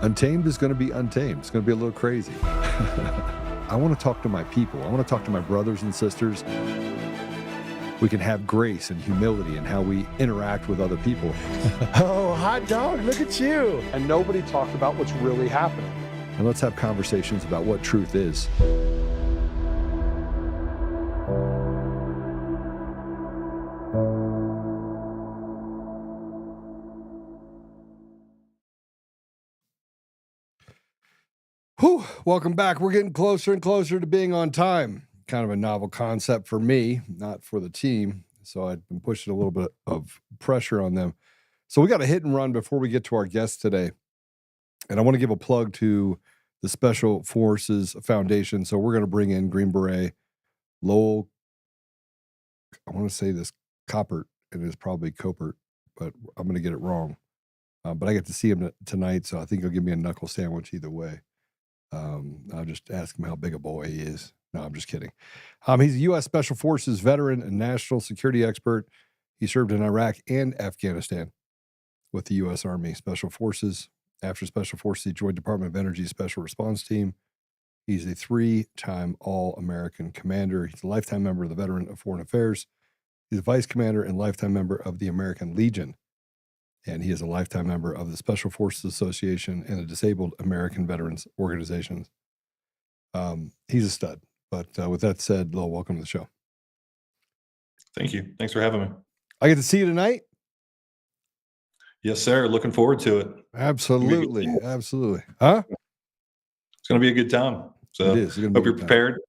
Untamed is going to be untamed. It's going to be a little crazy. I want to talk to my people. I want to talk to my brothers and sisters. We can have grace and humility in how we interact with other people. Oh, hot dog, look at you. And nobody talked about what's really happening. And let's have conversations about what truth is. Whew, welcome back. We're getting closer and closer to being on time. Kind of a novel concept for me, not for the team. So I've been pushing a little bit of pressure on them. So we got a hit and run before we get to our guest today. And I want to give a plug to the Special Forces Foundation. So we're going to bring in Green Beret Lowell. I want to say this Coppert. It is probably Copert, but I'm going to get it wrong. But I get to see him tonight, so I think he'll give me a knuckle sandwich either way. I'll just ask him how big a boy he is. No, I'm just kidding. He's a U.S. Special Forces veteran and national security expert. He served in Iraq and Afghanistan with the U.S. Army Special Forces. After Special Forces, he joined Department of Energy Special Response Team. He's a 3-time All-American commander. He's a lifetime member of the Veteran of Foreign Affairs. He's a vice commander and lifetime member of the American Legion. And he is a lifetime member of the Special Forces Association and the Disabled American Veterans Organizations. He's a stud. But with that said, Lowell, welcome to the show. Thank you. Thanks for having me. I get to see you tonight? Yes, sir. Looking forward to it. Absolutely. Absolutely. Huh? It's going to be a good time. So it is. Hope you're prepared.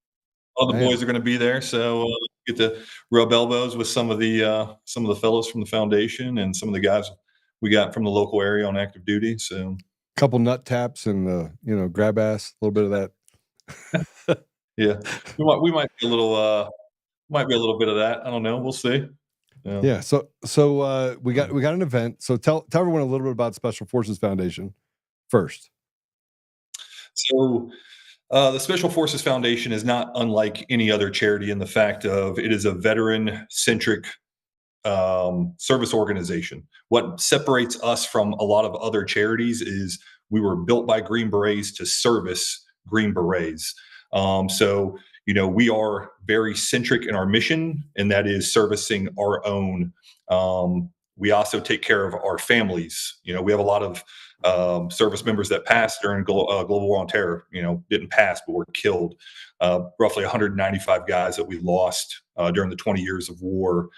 All the boys are going to be there. So get to rub elbows with some of the fellows from the foundation and some of the guys we got from the local area on active duty. So a couple nut taps and grab ass, a little bit of that. Yeah, we might be a little bit of that. I don't know. We'll see. Yeah. So we got an event. So tell everyone a little bit about Special Forces Foundation first. So the Special Forces Foundation is not unlike any other charity in the fact of it is a veteran-centric service organization. What separates us from a lot of other charities is we were built by Green Berets to service Green Berets. So we are very centric in our mission, and that is servicing our own. We also take care of our families. We have a lot of service members that passed during Global War on Terror. Didn't pass, but were killed. Roughly 195 guys that we lost during the 20 years of war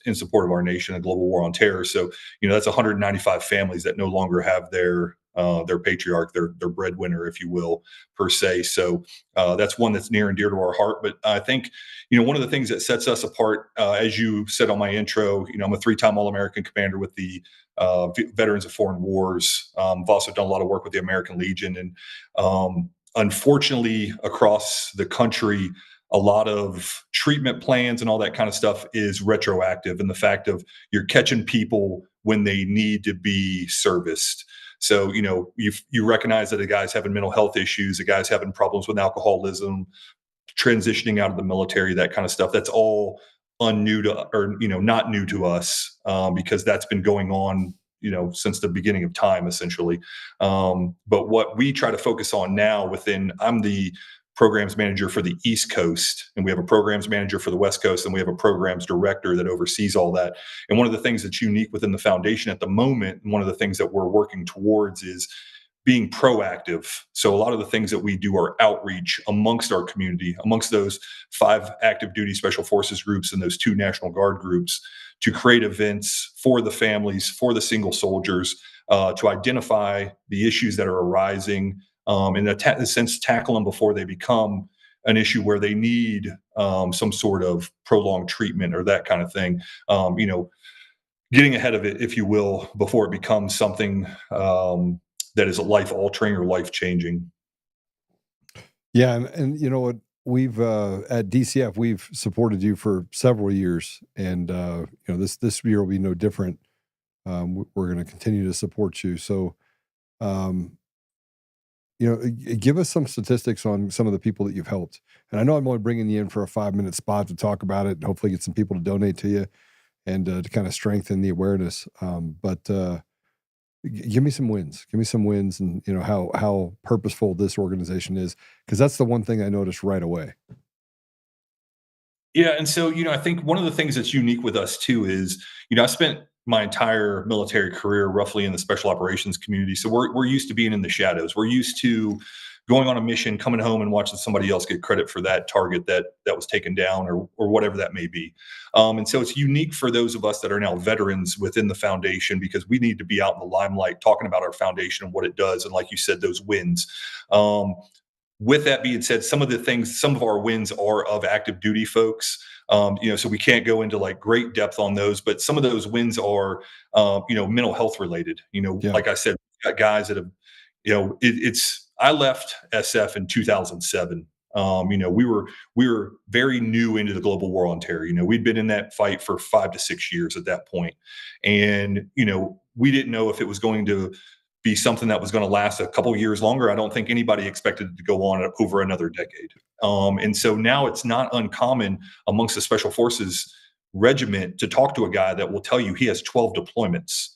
in support of our nation and Global War on Terror. So, that's 195 families that no longer have their patriarch, their breadwinner, if you will, per se. So that's one that's near and dear to our heart. But I think, one of the things that sets us apart, as you said on my intro, I'm a 3-time All-American commander with the Veterans of Foreign Wars. I've also done a lot of work with the American Legion. And unfortunately, across the country, a lot of treatment plans and all that kind of stuff is retroactive. And the fact of you're catching people when they need to be serviced. So, you recognize that a guy's having mental health issues, a guy's having problems with alcoholism, transitioning out of the military, that kind of stuff. That's all not new to us because that's been going on, since the beginning of time, essentially. But what we try to focus on now I'm the programs manager for the East Coast, and we have a programs manager for the West Coast, and we have a programs director that oversees all that. And one of the things that's unique within the foundation at the moment, and one of the things that we're working towards is being proactive. So a lot of the things that we do are outreach amongst our community, amongst those 5 active duty special forces groups and those 2 National Guard groups, to create events for the families, for the single soldiers, to identify the issues that are arising, and in a sense, tackle them before they become an issue where they need some sort of prolonged treatment or that kind of thing. Getting ahead of it, if you will, before it becomes something that is life-altering or life-changing. Yeah, and you know what? We've at DCF, we've supported you for several years, and this year will be no different. We're going to continue to support you. So, give us some statistics on some of the people that you've helped. And I know I'm only bringing you in for a 5-minute spot to talk about it and hopefully get some people to donate to you and to kind of strengthen the awareness. But Give me some wins. Give me some wins, and how purposeful this organization is, because that's the one thing I noticed right away. Yeah, and so, I think one of the things that's unique with us too is, I spent my entire military career roughly in the special operations community. So we're used to being in the shadows. We're used to going on a mission, coming home and watching somebody else get credit for that target that was taken down, or whatever that may be. And so it's unique for those of us that are now veterans within the foundation, because we need to be out in the limelight talking about our foundation and what it does. And like you said, those wins. With that being said, some of our wins are of active duty folks. So we can't go into like great depth on those, but some of those wins are, mental health related. Yeah. Like I said, we've got guys that have, I left SF in 2007. We were very new into the global war on terror. We'd been in that fight for 5 to 6 years at that point, and we didn't know if it was going to be something that was going to last a couple of years longer. I don't think anybody expected it to go on over another decade. And so now it's not uncommon amongst the Special Forces regiment to talk to a guy that will tell you he has 12 deployments.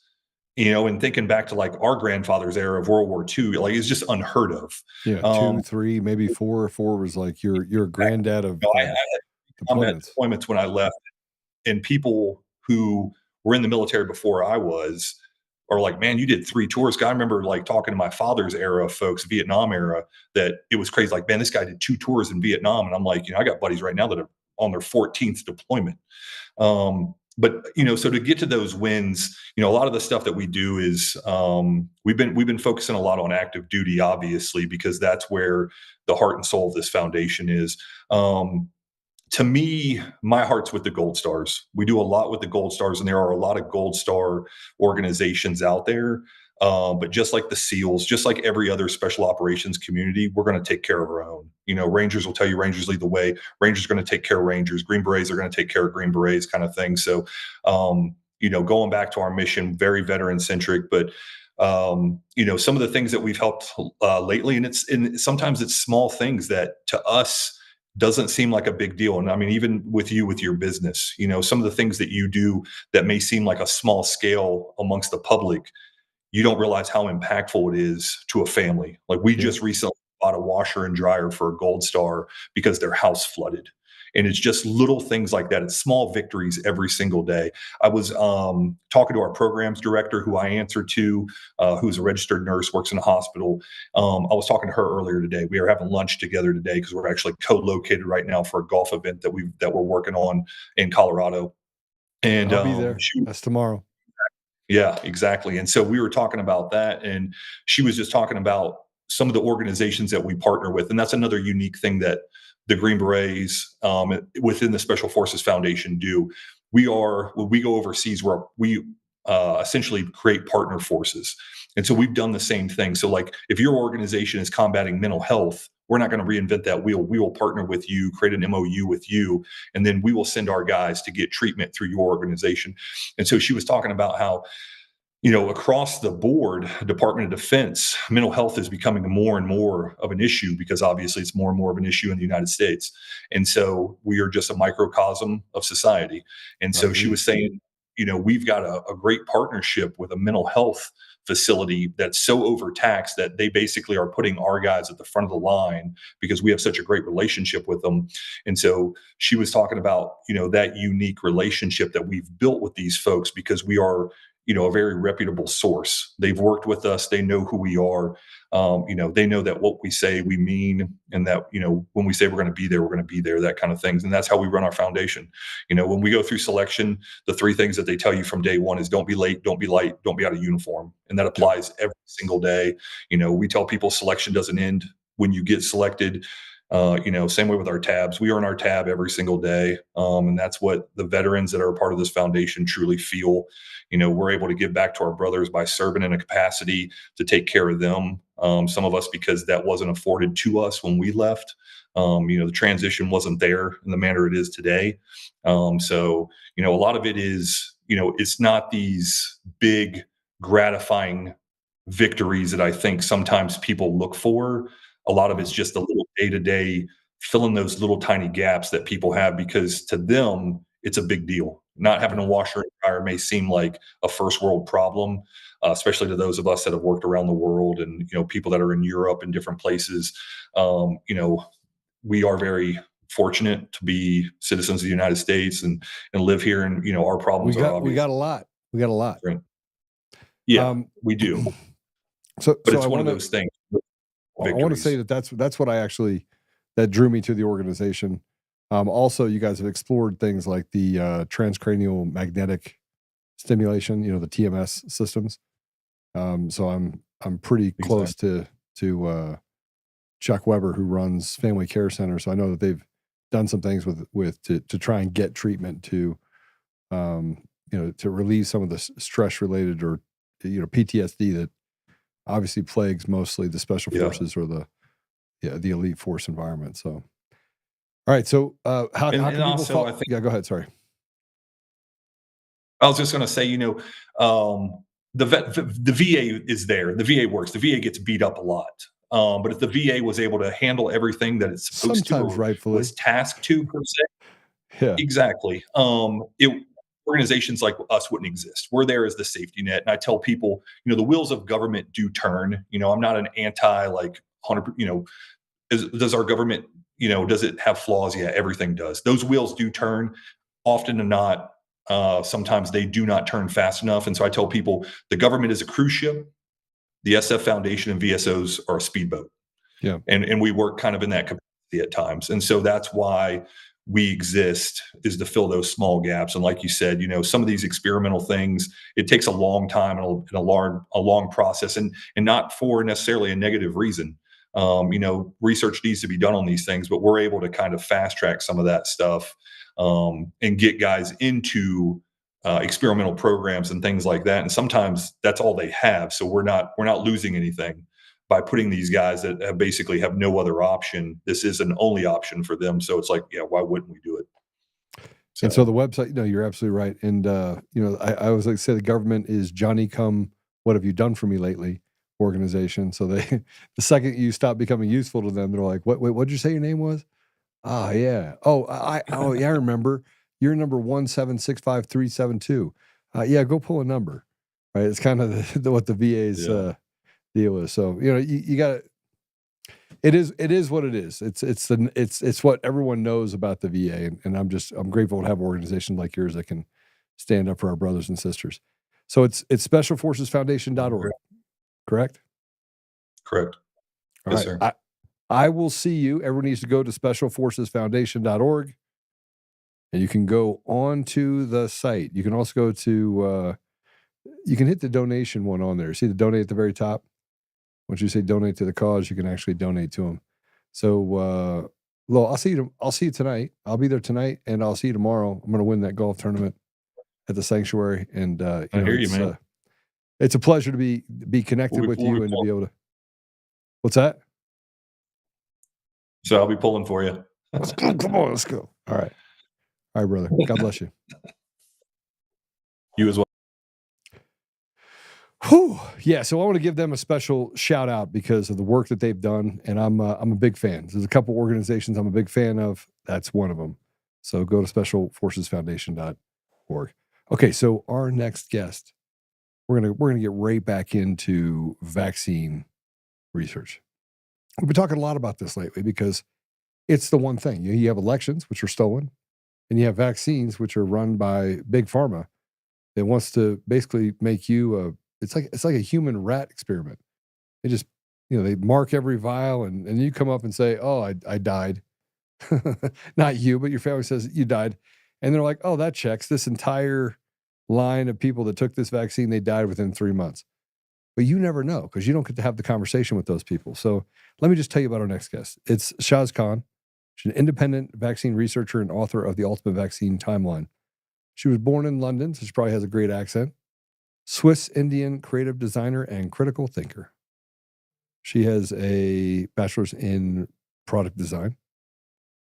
And thinking back to like our grandfather's era of World War II, like it's just unheard of. Yeah, 2, 3, maybe 4. 4 was like your granddad of I had combat deployments. deployments when I left, and people who were in the military before I was are like, man, you did 3 tours. I remember like talking to my father's era of folks, Vietnam era, that it was crazy. Like, man, this guy did 2 tours in Vietnam. And I'm like, I got buddies right now that are on their 14th deployment. But so to get to those wins, a lot of the stuff that we do is we've been focusing a lot on active duty, obviously, because that's where the heart and soul of this foundation is. To me, my heart's with the Gold Stars. We do a lot with the Gold Stars, and there are a lot of Gold Star organizations out there. But just like the SEALs, just like every other special operations community, we're going to take care of our own. Rangers will tell you Rangers lead the way. Rangers are going to take care of Rangers. Green Berets are going to take care of Green Berets, kind of thing. So, going back to our mission, very veteran centric, but some of the things that we've helped lately, and sometimes it's small things that to us doesn't seem like a big deal. And I mean, even with you, with your business, some of the things that you do that may seem like a small scale amongst the public, you don't realize how impactful it is to a family. Like we just recently bought a washer and dryer for a Gold Star because their house flooded. And it's just little things like that. It's small victories every single day. I was talking to our programs director, who I answer to, who's a registered nurse, works in a hospital. I was talking to her earlier today. We are having lunch together today because we're actually co-located right now for a golf event that we're working on in Colorado. And I'll be there. That's tomorrow. Yeah, exactly. And so we were talking about that, and she was just talking about some of the organizations that we partner with. And that's another unique thing that the Green Berets within the Special Forces Foundation do. When we go overseas, where we essentially create partner forces. And so we've done the same thing. So like if your organization is combating mental health, we're not going to reinvent that wheel. We will partner with you, create an MOU with you, and then we will send our guys to get treatment through your organization. And so she was talking about how, across the board, Department of Defense, mental health is becoming more and more of an issue because obviously it's more and more of an issue in the United States. And so we are just a microcosm of society. And so she was saying, we've got a great partnership with a mental health facility that's so overtaxed that they basically are putting our guys at the front of the line because we have such a great relationship with them. And so she was talking about, that unique relationship that we've built with these folks because we are, a very reputable source. They've worked with us. They know who we are. They know that what we say, we mean, and that, when we say we're going to be there, we're going to be there, that kind of things. And that's how we run our foundation. When we go through selection, the 3 things that they tell you from day one is don't be late, don't be light, don't be out of uniform. And that applies every single day. We tell people selection doesn't end when you get selected. Same way with our tabs. We earn our tab every single day. And that's what the veterans that are a part of this foundation truly feel. We're able to give back to our brothers by serving in a capacity to take care of them. Some of us, because that wasn't afforded to us when we left. The transition wasn't there in the manner it is today. So, a lot of it is, it's not these big gratifying victories that I think sometimes people look for. A lot of it's just a little day-to-day, filling those little tiny gaps that people have because to them, it's a big deal. Not having a washer and dryer may seem like a first world problem, especially to those of us that have worked around the world and people that are in Europe and different places. We are very fortunate to be citizens of the United States and live here, and our problems are obvious. We got a lot. We got a lot. Different. Yeah, we do. So But it's I one of wanna those things. I want to say that's what that drew me to the organization. Also, you guys have explored things like the transcranial magnetic stimulation, the TMS systems. So I'm pretty close to Chuck Weber, who runs Family Care Center. So I know that they've done some things to try and get treatment to to relieve some of the stress related or PTSD that obviously plagues mostly the special forces or the elite force environment. So, all right. So, how can people also, follow? I think, Yeah, go ahead. Sorry. I was just going to say, the VA is there. The VA works. The VA gets beat up a lot. But if the VA was able to handle everything that it's supposed Sometimes to, or rightfully. was tasked to, per se, Yeah. exactly. Organizations like us wouldn't exist. We're there as the safety net. And I tell people, the wheels of government do turn. I'm not an anti 100. Does our government, does it have flaws? Yeah, everything does. Those wheels do turn. Often than not, sometimes they do not turn fast enough. And so I tell people the government is a cruise ship. The SF Foundation and VSOs are a speedboat. Yeah. And we work kind of in that capacity at times. And so that's why we exist, is to fill those small gaps. And like you said, some of these experimental things, it takes a long time and a long process, and not for necessarily a negative reason. Research needs to be done on these things, but we're able to kind of fast track some of that stuff and get guys into experimental programs and things like that. And sometimes that's all they have. So we're not losing anything by putting these guys that basically have no other option. This is an only option for them. So it's like, yeah, why wouldn't we do it? And so the website, you're absolutely right. And, I always like to say the government is Johnny come, what have you done for me lately organization. So the second you stop becoming useful to them, they're like, what'd you say your name was? Ah, yeah. Oh, I remember. You're number 1765372. Yeah, go pull a number. Right. It's kind of what the VA's deal is. So, you got it is what it is. It's what everyone knows about the VA. And I'm grateful to have an organization like yours that can stand up for our brothers and sisters. So it's specialforcesfoundation.org, correct? Correct. All yes, right. sir. I will see you. Everyone needs to go to specialforcesfoundation.org. And you can go on to the site. You can also go to, you can hit the donation one on there. See the donate at the very top? Once you say donate to the cause, you can actually donate to them. So, I'll see you tonight. I'll be there tonight, and I'll see you tomorrow. I'm going to win that golf tournament at the sanctuary. And, I hear you, man. It's a pleasure to be connected with you and to be able to. What's that? So I'll be pulling for you. Let's go. Come on, let's go. All right, brother. God bless you. You as well. Whew. Yeah, so I want to give them a special shout out because of the work that they've done, and I'm a big fan. There's a couple organizations I'm a big fan of. That's one of them. So go to specialforcesfoundation.org. Okay, so our next guest, we're gonna get right back into vaccine research. We've been talking a lot about this lately because it's the one thing. You have elections, which are stolen, and you have vaccines, which are run by Big Pharma that wants to basically make you it's like a human rat experiment. They just, they mark every vial and you come up and say, oh, I died. Not you, but your family says you died. And they're like, oh, that checks. This entire line of people that took this vaccine, they died within 3 months. But you never know because you don't get to have the conversation with those people. So let me just tell you about our next guest. It's Shaz Khan. She's an independent vaccine researcher and author of The Ultimate Vaccine Timeline. She was born in London, so she probably has a great accent. Swiss Indian creative designer and critical thinker. She has a bachelor's in product design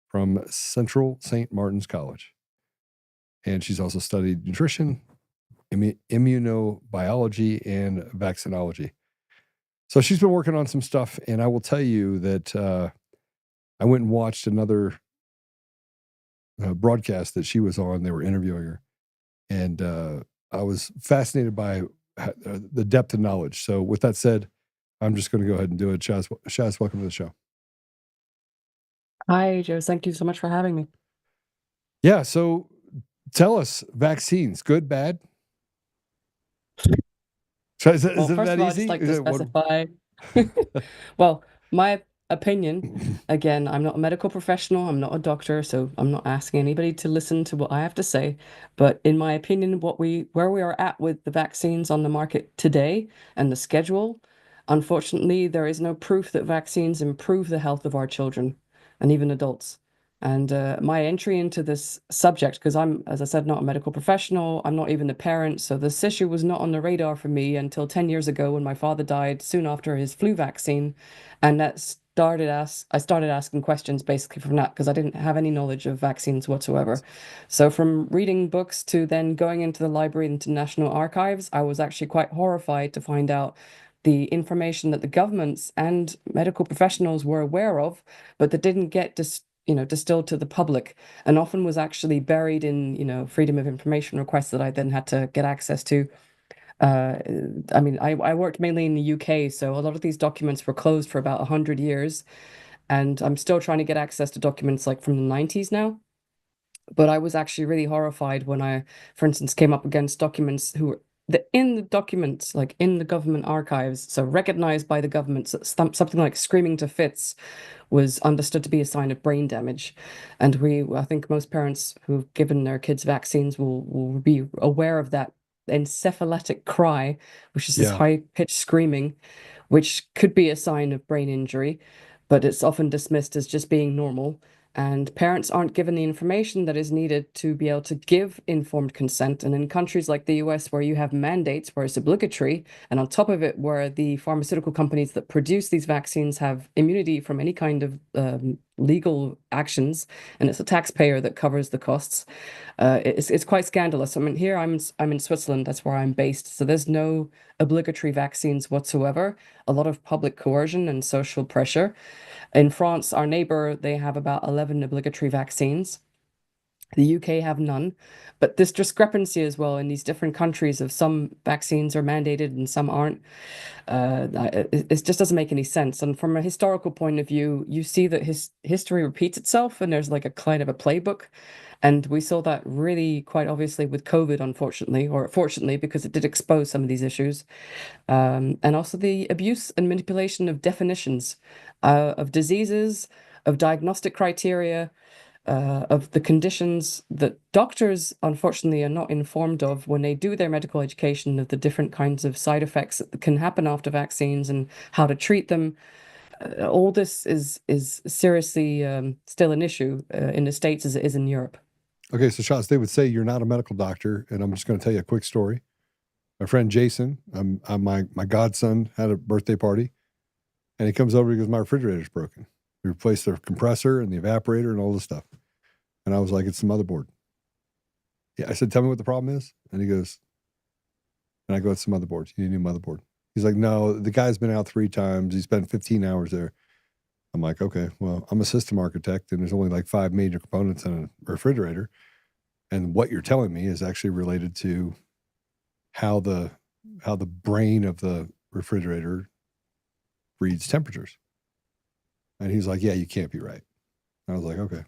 from Central St. Martin's College. And she's also studied nutrition, immunobiology, and vaccinology. So she's been working on some stuff, and I will tell you that I went and watched another broadcast that she was on. They were interviewing her. And I was fascinated by the depth of knowledge. So with that said, I'm just going to go ahead and do it. Shaz, welcome to the show. Hi, Joe. Thank you so much for having me. Yeah. So tell us, vaccines, good, bad? So is it Well, first that of all, I'd easy? just like Is to it one? specify, well, my opinion, again, I'm not a medical professional, I'm not a doctor, so I'm not asking anybody to listen to what I have to say. But in my opinion, where we are at with the vaccines on the market today and the schedule, unfortunately, there is no proof that vaccines improve the health of our children and even adults. And my entry into this subject, because I'm, as I said, not a medical professional, I'm not even a parent, so this issue was not on the radar for me until 10 years ago when my father died soon after his flu vaccine. And I started asking questions basically from that because I didn't have any knowledge of vaccines whatsoever. So from reading books to then going into the library into National Archives, I was actually quite horrified to find out the information that the governments and medical professionals were aware of, but that didn't get distilled to the public, and often was actually buried in, freedom of information requests that I then had to get access to. I mean, I worked mainly in the UK, so a lot of these documents were closed for about 100 years, and I'm still trying to get access to documents like from the 90s now. But I was actually really horrified when I, for instance, came up against documents who were in the documents, like in the government archives, so recognized by the government, so something like screaming to fits was understood to be a sign of brain damage. And I think most parents who've given their kids vaccines will be aware of that encephalitic cry, which is this Yeah. high-pitched screaming, which could be a sign of brain injury, but it's often dismissed as just being normal. And parents aren't given the information that is needed to be able to give informed consent. And in countries like the US, where you have mandates, where it's obligatory, and on top of it, where the pharmaceutical companies that produce these vaccines have immunity from any kind of legal actions, and it's a taxpayer that covers the costs, it's quite scandalous. I mean, here I'm in Switzerland, that's where I'm based, so there's no obligatory vaccines whatsoever. A lot of public coercion and social pressure. In France, our neighbor, they have about 11 obligatory vaccines. The UK have none, but this discrepancy as well in these different countries of some vaccines are mandated and some aren't. It just doesn't make any sense. And from a historical point of view, you see that history repeats itself, and there's like a kind of a playbook. And we saw that really quite obviously with COVID, unfortunately, or fortunately, because it did expose some of these issues. And also the abuse and manipulation of definitions of diseases, of diagnostic criteria, of the conditions that doctors, unfortunately, are not informed of when they do their medical education, of the different kinds of side effects that can happen after vaccines and how to treat them. All this is seriously still an issue in the States as it is in Europe. Okay, so Shaz, they would say you're not a medical doctor, and I'm just going to tell you a quick story. My friend Jason, my godson had a birthday party, and he comes over. He goes, "My refrigerator's broken. We replaced the compressor and the evaporator and all this stuff." And I was like, "It's the motherboard." Yeah, I said, "Tell me what the problem is." And he goes, and I go, "It's the motherboard. You need a new motherboard." He's like, "No, the guy's been out 3 times. He spent 15 hours there." I'm like, "Okay, well, I'm a system architect, and there's only like 5 major components in a refrigerator, and what you're telling me is actually related to how the brain of the refrigerator reads temperatures." And he's like, "Yeah, you can't be right." I was like, "Okay,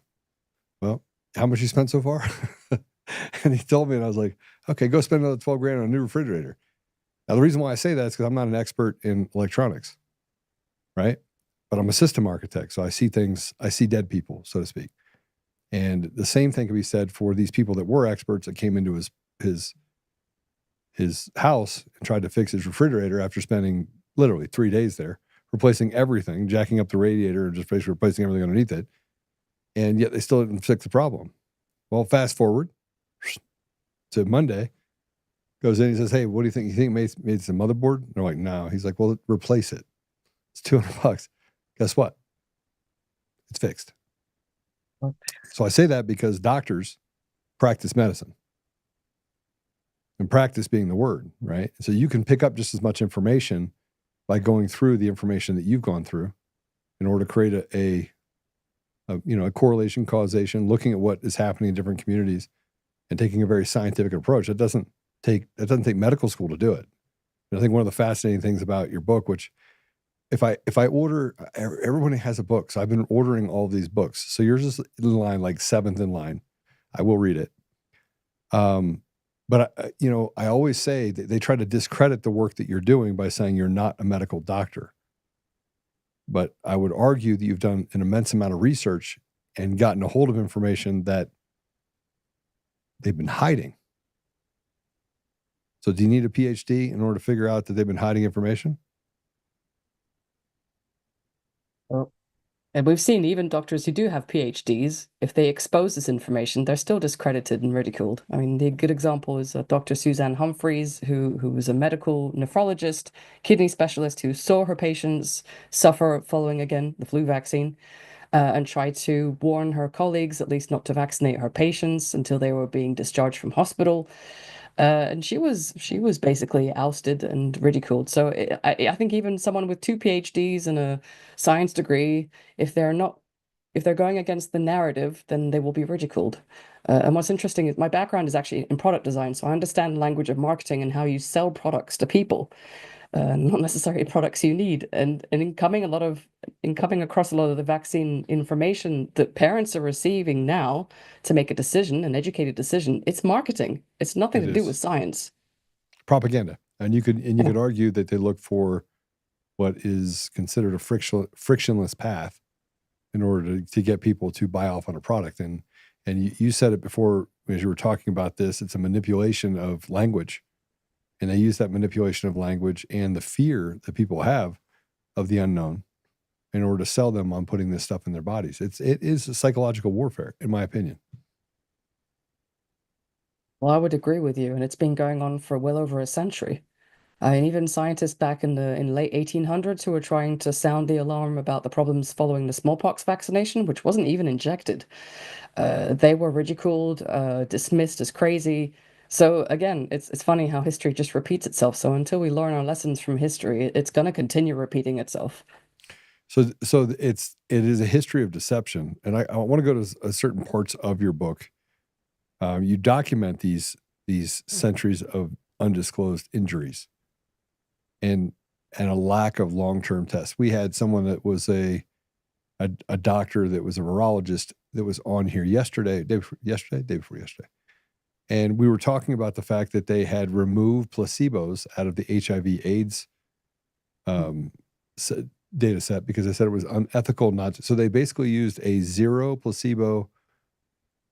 well, how much you spent so far?" And he told me, and I was like, "Okay, go spend another 12 grand on a new refrigerator." Now, the reason why I say that is because I'm not an expert in electronics, right? But I'm a system architect, so I see things, I see dead people, so to speak. And the same thing can be said for these people that were experts that came into his house and tried to fix his refrigerator after spending literally 3 days there, replacing everything, jacking up the radiator, and just basically replacing everything underneath it. And yet they still didn't fix the problem. Well, fast forward to Monday, goes in, he says, "Hey, what do you think? You think it made some motherboard?" And they're like, "No." He's like, "Well, replace it. It's $200. Guess what? It's fixed." So I say that because doctors practice medicine. And practice being the word, right? So you can pick up just as much information by going through the information that you've gone through in order to create a correlation, causation, looking at what is happening in different communities and taking a very scientific approach. It doesn't take medical school to do it. And I think one of the fascinating things about your book, which if I order, everybody has a book. So I've been ordering all these books. So yours is in line, like 7th in line. I will read it. But I always say that they try to discredit the work that you're doing by saying you're not a medical doctor. But I would argue that you've done an immense amount of research and gotten a hold of information that they've been hiding. So do you need a PhD in order to figure out that they've been hiding information? And we've seen even doctors who do have PhDs, if they expose this information, they're still discredited and ridiculed. I mean, the good example is Dr. Suzanne Humphreys, who was a medical nephrologist, kidney specialist who saw her patients suffer following, again, the flu vaccine, and tried to warn her colleagues at least not to vaccinate her patients until they were being discharged from hospital. And she was basically ousted and ridiculed. So I think even someone with 2 PhDs and a science degree, if they're going against the narrative, then they will be ridiculed. And what's interesting is my background is actually in product design, so I understand the language of marketing and how you sell products to people, not necessarily products you need. And in coming across a lot of the vaccine information that parents are receiving now to make a decision, an educated decision, it's marketing. It's nothing to do with science. Propaganda. And you could argue that they look for what is considered a frictionless path in order to get people to buy off on a product. And you said it before as you were talking about this, it's a manipulation of language. And they use that manipulation of language and the fear that people have of the unknown in order to sell them on putting this stuff in their bodies. It is a psychological warfare, in my opinion. Well, I would agree with you, and it's been going on for well over a century. I mean, even scientists back in late 1800s who were trying to sound the alarm about the problems following the smallpox vaccination, which wasn't even injected, they were ridiculed, dismissed as crazy. So again, it's funny how history just repeats itself. So until we learn our lessons from history, it's going to continue repeating itself. So it is a history of deception, and I want to go to certain parts of your book. You document these centuries of undisclosed injuries, and a lack of long-term tests. We had someone that was a doctor that was a virologist that was on here day before yesterday. And we were talking about the fact that they had removed placebos out of the HIV/AIDS data set because they said it was unethical so they basically used a 0 placebo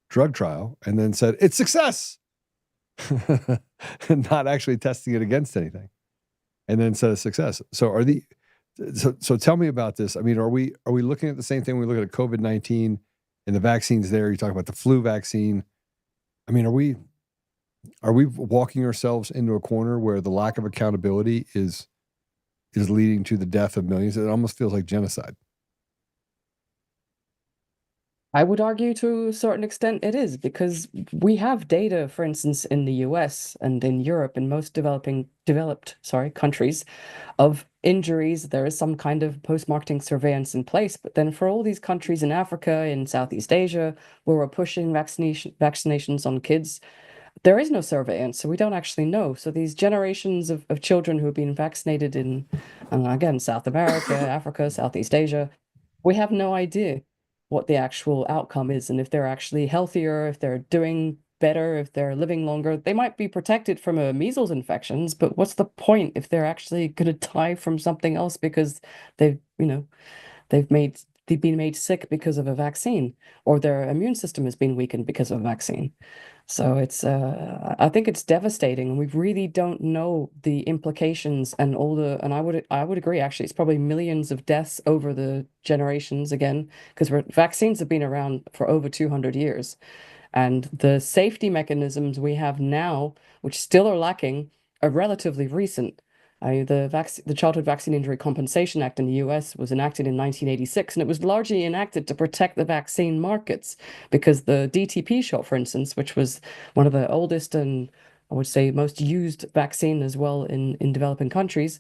drug trial and then said, it's success, and not actually testing it against anything. And then said a success. So so tell me about this. I mean, are we looking at the same thing when we look at COVID-19 and the vaccines there? You talk about the flu vaccine. I mean, are we walking ourselves into a corner where the lack of accountability is leading to the death of millions? It almost feels like genocide. I would argue to a certain extent it is, because we have data, for instance, in the US and in Europe and most developed countries of injuries. There is some kind of post-marketing surveillance in place, but then for all these countries in Africa, in Southeast Asia, where we're pushing vaccinations on kids, there is no surveillance, so we don't actually know. So these generations of children who have been vaccinated in, again, South America, Africa, Southeast Asia, we have no idea what the actual outcome is, and if they're actually healthier, if they're doing better, if they're living longer. They might be protected from a measles infections, but what's the point if they're actually going to die from something else because they've been made sick because of a vaccine, or their immune system has been weakened because of a vaccine? So I think it's devastating, and we really don't know the implications and and I would agree, actually, it's probably millions of deaths over the generations again, because vaccines have been around for over 200 years. And the safety mechanisms we have now, which still are lacking, are relatively recent. The Childhood Vaccine Injury Compensation Act in the US was enacted in 1986, and it was largely enacted to protect the vaccine markets, because the DTP shot, for instance, which was one of the oldest and I would say most used vaccine as well in developing countries,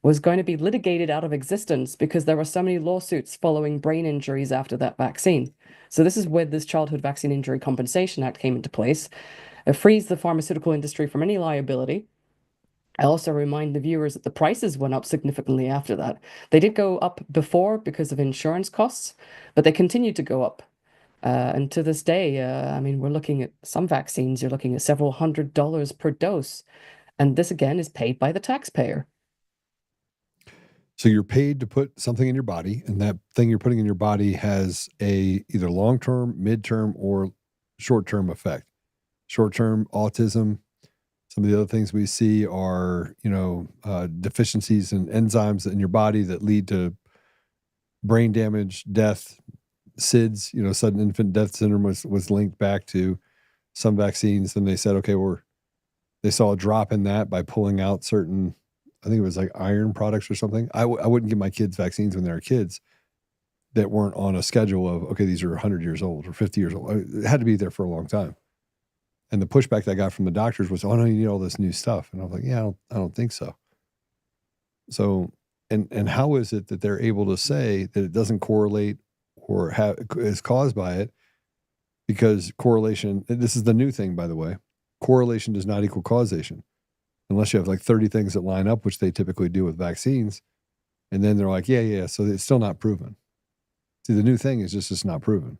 was going to be litigated out of existence because there were so many lawsuits following brain injuries after that vaccine. So this is where this Childhood Vaccine Injury Compensation Act came into place. It frees the pharmaceutical industry from any liability. I also remind the viewers that the prices went up significantly after that. They did go up before because of insurance costs, but they continued to go up. And to this day, I mean, we're looking at some vaccines, you're looking at several $100s per dose. And this again is paid by the taxpayer. So you're paid to put something in your body, and that thing you're putting in your body has a either long-term, mid-term, or short-term effect. Short-term autism. Some of the other things we see are, deficiencies in enzymes in your body that lead to brain damage, death, SIDS. Sudden infant death syndrome was linked back to some vaccines. And they said, okay, they saw a drop in that by pulling out certain, I think it was like iron products or something. I wouldn't give my kids vaccines when they were kids that weren't on a schedule of, okay, these are 100 years old or 50 years old. It had to be there for a long time. And the pushback that I got from the doctors was, oh no, you need all this new stuff. And I was like, yeah, I don't think so. So, and how is it that they're able to say that it doesn't correlate or is caused by it? Because correlation, this is the new thing, by the way, correlation does not equal causation. Unless you have like 30 things that line up, which they typically do with vaccines. And then they're like, yeah. So it's still not proven. See, the new thing is just it's not proven.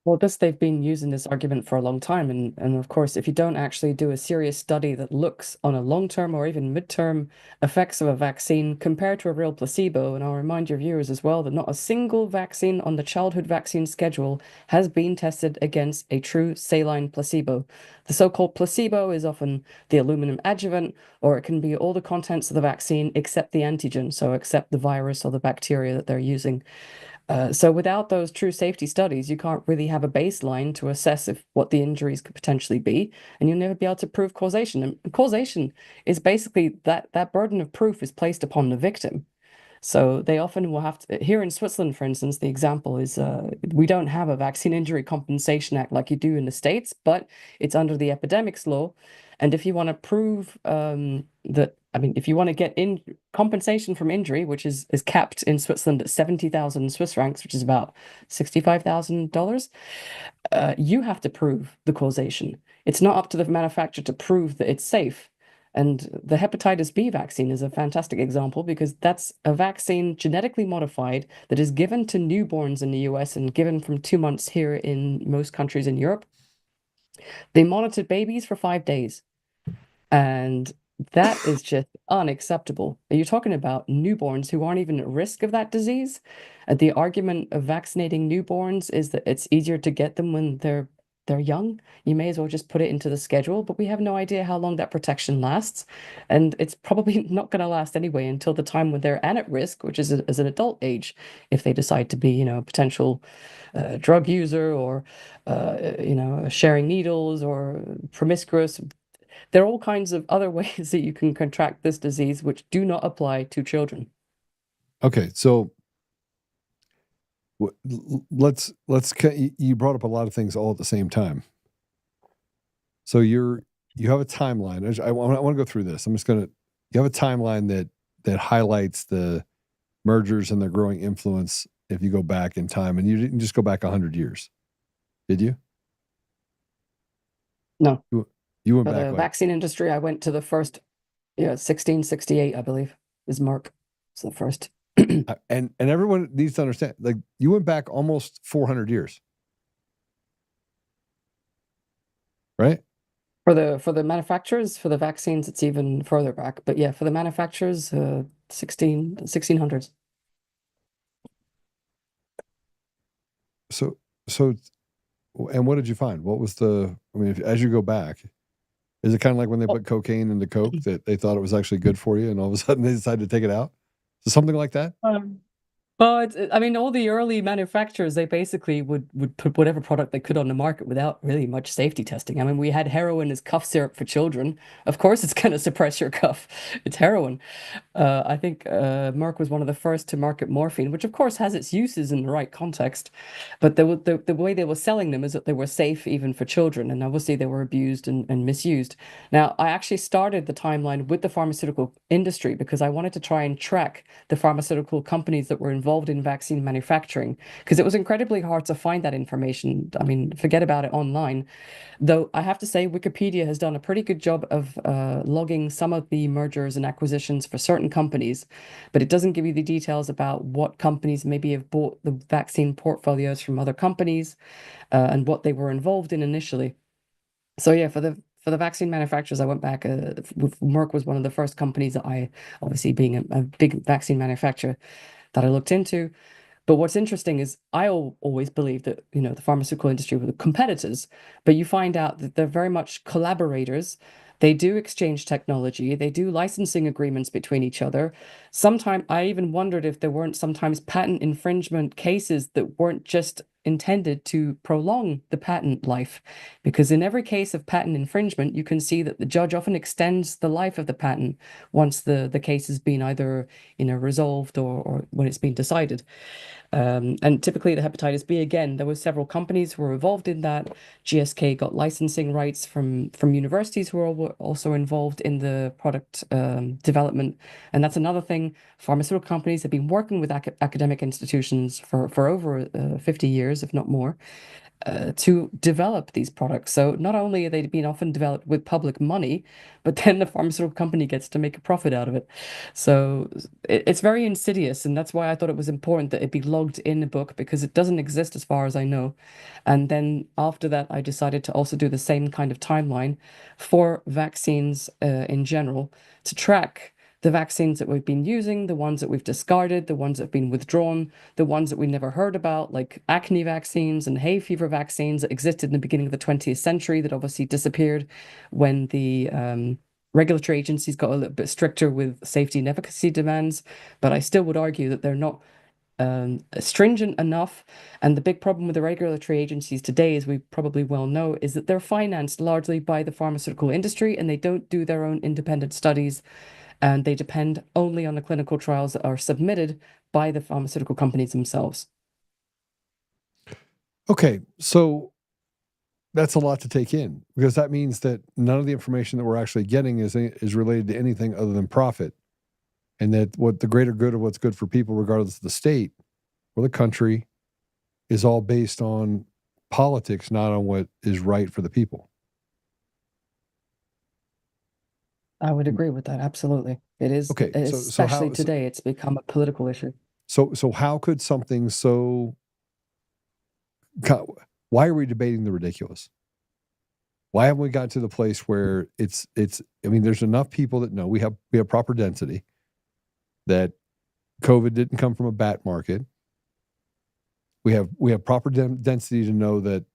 Well, they've been using this argument for a long time. And of course, if you don't actually do a serious study that looks on a long-term or even mid-term effects of a vaccine compared to a real placebo, and I'll remind your viewers as well that not a single vaccine on the childhood vaccine schedule has been tested against a true saline placebo. The so-called placebo is often the aluminum adjuvant, or it can be all the contents of the vaccine except the antigen, so except the virus or the bacteria that they're using. So without those true safety studies, you can't really have a baseline to assess what the injuries could potentially be, and you'll never be able to prove causation. And causation is basically that burden of proof is placed upon the victim. So they often will have to, here in Switzerland, for instance, the example is we don't have a Vaccine Injury Compensation Act like you do in the States, but it's under the epidemics law. And if you want to prove that, I mean, if you want to get in compensation from injury, which is capped in Switzerland at 70,000 Swiss francs, which is about $65,000, you have to prove the causation. It's not up to the manufacturer to prove that it's safe. And the hepatitis B vaccine is a fantastic example because that's a vaccine genetically modified that is given to newborns in the US and given from 2 months here in most countries in Europe. They monitored babies for 5 days. And that is just unacceptable. You're talking about newborns who aren't even at risk of that disease. The argument of vaccinating newborns is that it's easier to get them when they're young. You may as well just put it into the schedule, but we have no idea how long that protection lasts. And it's probably not going to last anyway until the time when they're at risk, which is as an adult age, if they decide to be, a potential drug user or, sharing needles or promiscuous. There are all kinds of other ways that you can contract this disease which do not apply to children. Okay, so let's you brought up a lot of things all at the same time. So you have a timeline. I want to go through this. You have a timeline that highlights the mergers and their growing influence if you go back in time, and you didn't just go back 100 years, did you? No. You went For back the vaccine industry, I went to the first, 1668, I believe, is Merck. It's the first. and everyone needs to understand, like, you went back almost 400 years, right? For the manufacturers, for the vaccines, it's even further back. But yeah, for the manufacturers, 1600s. So, and what did you find? What was as you go back, is it kind of like when they put cocaine into Coke that they thought it was actually good for you and all of a sudden they decided to take it out? So something like that? Well, I mean, all the early manufacturers, they basically would put whatever product they could on the market without really much safety testing. I mean, we had heroin as cough syrup for children. Of course, it's going to suppress your cough. It's heroin. I think Merck was one of the first to market morphine, which of course has its uses in the right context. But the way they were selling them is that they were safe even for children. And obviously they were abused and misused. Now, I actually started the timeline with the pharmaceutical industry because I wanted to try and track the pharmaceutical companies that were involved involved in vaccine manufacturing, because it was incredibly hard to find that information. I mean, forget about it online. Though I have to say, Wikipedia has done a pretty good job of logging some of the mergers and acquisitions for certain companies, but it doesn't give you the details about what companies maybe have bought the vaccine portfolios from other companies and what they were involved in initially. So yeah, for the vaccine manufacturers, I went back. Merck was one of the first companies that I, obviously being a big vaccine manufacturer, that I looked into. But what's interesting is I always believed that, the pharmaceutical industry were the competitors, but you find out that they're very much collaborators. They do exchange technology. They do licensing agreements between each other. Sometimes I even wondered if there weren't sometimes patent infringement cases that weren't just intended to prolong the patent life. Because in every case of patent infringement, you can see that the judge often extends the life of the patent once the case has been either, resolved or when it's been decided. And typically the hepatitis B, again, there were several companies who were involved in that. GSK got licensing rights from universities who were also involved in the product development. And that's another thing. Pharmaceutical companies have been working with academic institutions for over 50 years, if not more, to develop these products. So not only are they being often developed with public money, but then the pharmaceutical company gets to make a profit out of it. So it's very insidious, and that's why I thought it was important that it be logged in the book, because it doesn't exist as far as I know. And then after that, I decided to also do the same kind of timeline for vaccines in general, to track the vaccines that we've been using, the ones that we've discarded, the ones that have been withdrawn, the ones that we never heard about, like acne vaccines and hay fever vaccines that existed in the beginning of the 20th century that obviously disappeared when the regulatory agencies got a little bit stricter with safety and efficacy demands. But I still would argue that they're not stringent enough. And the big problem with the regulatory agencies today, as we probably well know, is that they're financed largely by the pharmaceutical industry, and they don't do their own independent studies, and they depend only on the clinical trials that are submitted by the pharmaceutical companies themselves. Okay, so that's a lot to take in, because that means that none of the information that we're actually getting is related to anything other than profit, and that what the greater good of what's good for people, regardless of the state or the country, is all based on politics, not on what is right for the people. I would agree with that. Absolutely. It is, Okay, especially today, it's become a political issue. So how could something so... Why are we debating the ridiculous? Why haven't we got to the place where it's? I mean, there's enough people that know we have proper density, that COVID didn't come from a bat market. We have proper density to know that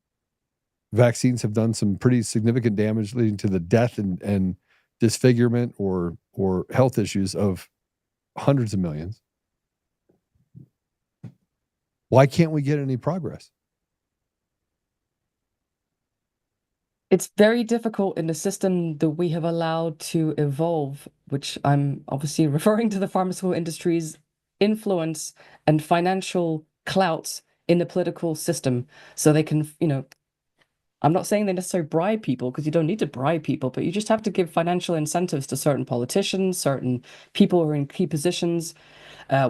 vaccines have done some pretty significant damage, leading to the death and disfigurement or health issues of hundreds of millions. Why can't we get any progress? It's very difficult in the system that we have allowed to evolve, which I'm obviously referring to the pharmaceutical industry's influence and financial clout in the political system. So they can, I'm not saying they necessarily bribe people, because you don't need to bribe people, but you just have to give financial incentives to certain politicians, certain people who are in key positions.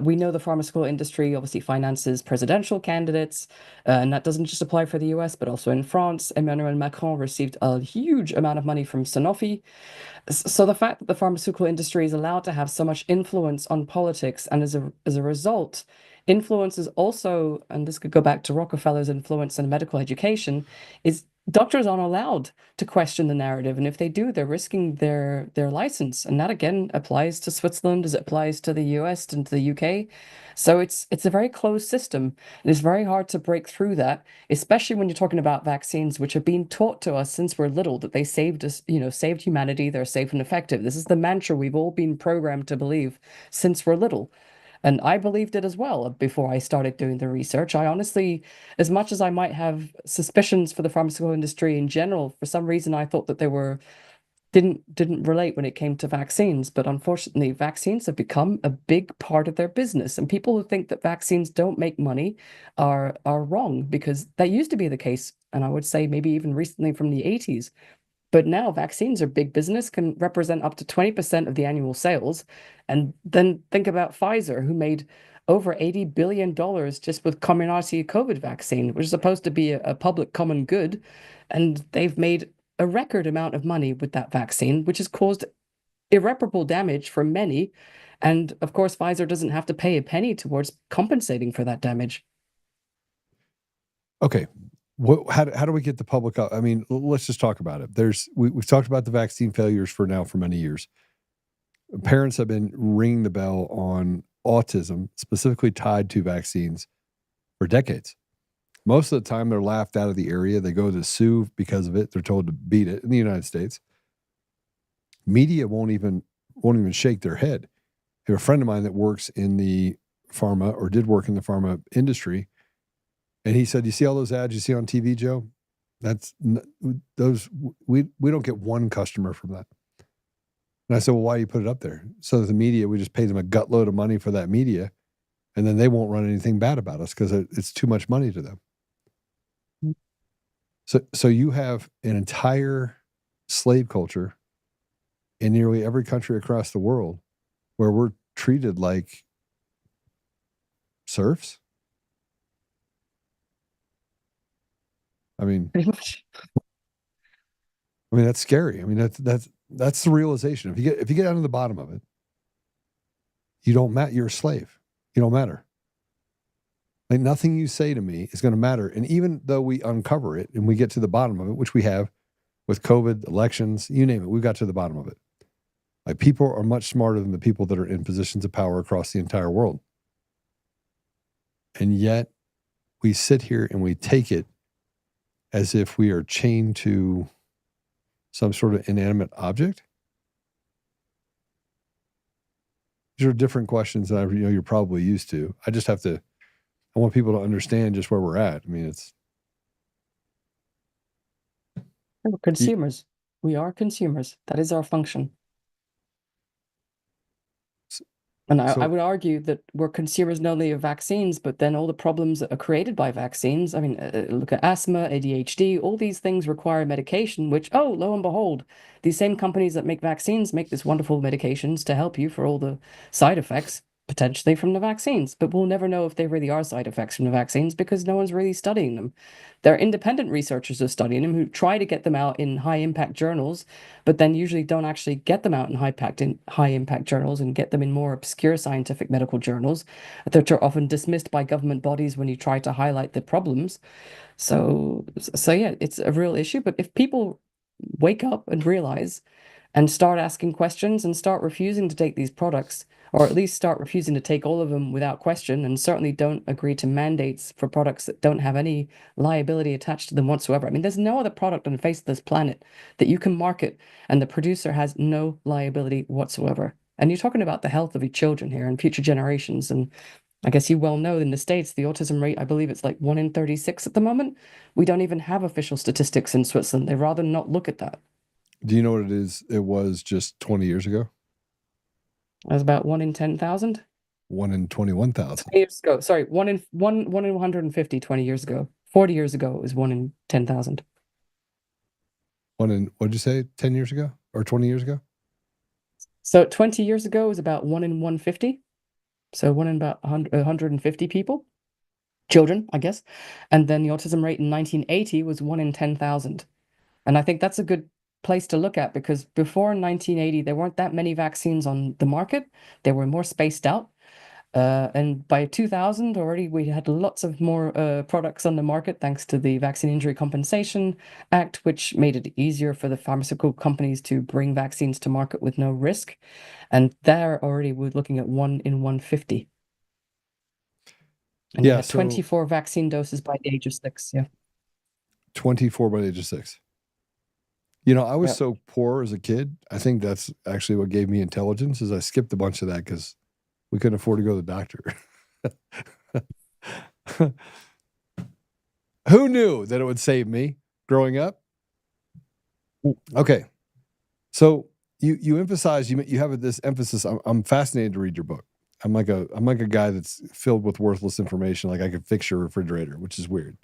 We know the pharmaceutical industry obviously finances presidential candidates, and that doesn't just apply for the US, but also in France. Emmanuel Macron received a huge amount of money from Sanofi. So the fact that the pharmaceutical industry is allowed to have so much influence on politics, and as a result, influences also, and this could go back to Rockefeller's influence in medical education, is doctors aren't allowed to question the narrative, and if they do, they're risking their license. And that again applies to Switzerland as it applies to the US and to the UK. So it's a very closed system, and it's very hard to break through that, especially when you're talking about vaccines, which have been taught to us since we're little that they saved us, saved humanity, they're safe and effective. This is the mantra we've all been programmed to believe since we're little. And I believed it as well before I started doing the research. I honestly, as much as I might have suspicions for the pharmaceutical industry in general, for some reason I thought that they didn't relate when it came to vaccines. But unfortunately, vaccines have become a big part of their business. And people who think that vaccines don't make money are wrong, because that used to be the case. And I would say maybe even recently from the 80s. But now vaccines are big business, can represent up to 20% of the annual sales. And then think about Pfizer, who made over $80 billion just with Comirnaty COVID vaccine, which is supposed to be a public common good. And they've made a record amount of money with that vaccine, which has caused irreparable damage for many. And of course, Pfizer doesn't have to pay a penny towards compensating for that damage. Okay. How do we get the public up? I mean, let's just talk about it. We've talked about the vaccine failures for many years. Parents have been ringing the bell on autism, specifically tied to vaccines, for decades. Most of the time, they're laughed out of the area. They go to sue because of it. They're told to beat it in the United States. Media won't even shake their head. I have a friend of mine that works in the pharma, or did work in the pharma industry, and he said, "You see all those ads you see on TV, Joe? We don't get one customer from that." And I said, "Well, why do you put it up there?" So that the media, we just pay them a gutload of money for that media, and then they won't run anything bad about us because it's too much money to them. So you have an entire slave culture in nearly every country across the world where we're treated like serfs. I mean, Pretty much. that's scary. I mean, that's the realization. If you get down to the bottom of it, you don't matter. You're a slave. You don't matter. Like, nothing you say to me is going to matter. And even though we uncover it and we get to the bottom of it, which we have with COVID, elections, you name it, we got to the bottom of it. Like, people are much smarter than the people that are in positions of power across the entire world. And yet we sit here and we take it as if we are chained to some sort of inanimate object. These are different questions that you're probably used to. I want people to understand just where we're at. I mean, We're consumers. We are consumers. That is our function. And I would argue that we're consumers not only of vaccines, but then all the problems that are created by vaccines. I mean, look at asthma, ADHD, all these things require medication, which, lo and behold, these same companies that make vaccines make this wonderful medications to help you for all the side effects, potentially from the vaccines. But we'll never know if they really are side effects from the vaccines because no one's really studying them. There are independent researchers who are studying them who try to get them out in high impact journals, but then usually don't actually get them out in high impact journals and get them in more obscure scientific medical journals that are often dismissed by government bodies when you try to highlight the problems. So yeah, it's a real issue. But if people wake up and realize and start asking questions and start refusing to take these products, or at least start refusing to take all of them without question, and certainly don't agree to mandates for products that don't have any liability attached to them whatsoever. I mean, there's no other product on the face of this planet that you can market and the producer has no liability whatsoever. And you're talking about the health of your children here and future generations. And I guess you well know in the States, the autism rate, I believe it's like 1 in 36 at the moment. We don't even have official statistics in Switzerland. They'd rather not look at that. Do you know what it is? It was just 20 years ago. It was about 1 in 10,000. 1 in 21,000. 20 years ago. Sorry, 1 in 150 20 years ago. 40 years ago, it was 1 in 10,000. What did you say? 10 years ago or 20 years ago? So 20 years ago was about 1 in 150. So 1 in about 150 people, children, I guess. And then the autism rate in 1980 was 1 in 10,000. And I think that's a good place to look at because before 1980, there weren't that many vaccines on the market. They were more spaced out. And by 2000 already, we had lots of more products on the market thanks to the Vaccine Injury Compensation Act, which made it easier for the pharmaceutical companies to bring vaccines to market with no risk. And there already we're looking at 1 in 150. And you had 24 vaccine doses by the age of 6. Yeah. 24 by the age of 6. I was so poor as a kid. I think that's actually what gave me intelligence is I skipped a bunch of that because we couldn't afford to go to the doctor. Who knew that it would save me growing up? Okay. So you emphasize, you have this emphasis. I'm fascinated to read your book. I'm like a guy that's filled with worthless information. Like I could fix your refrigerator, which is weird.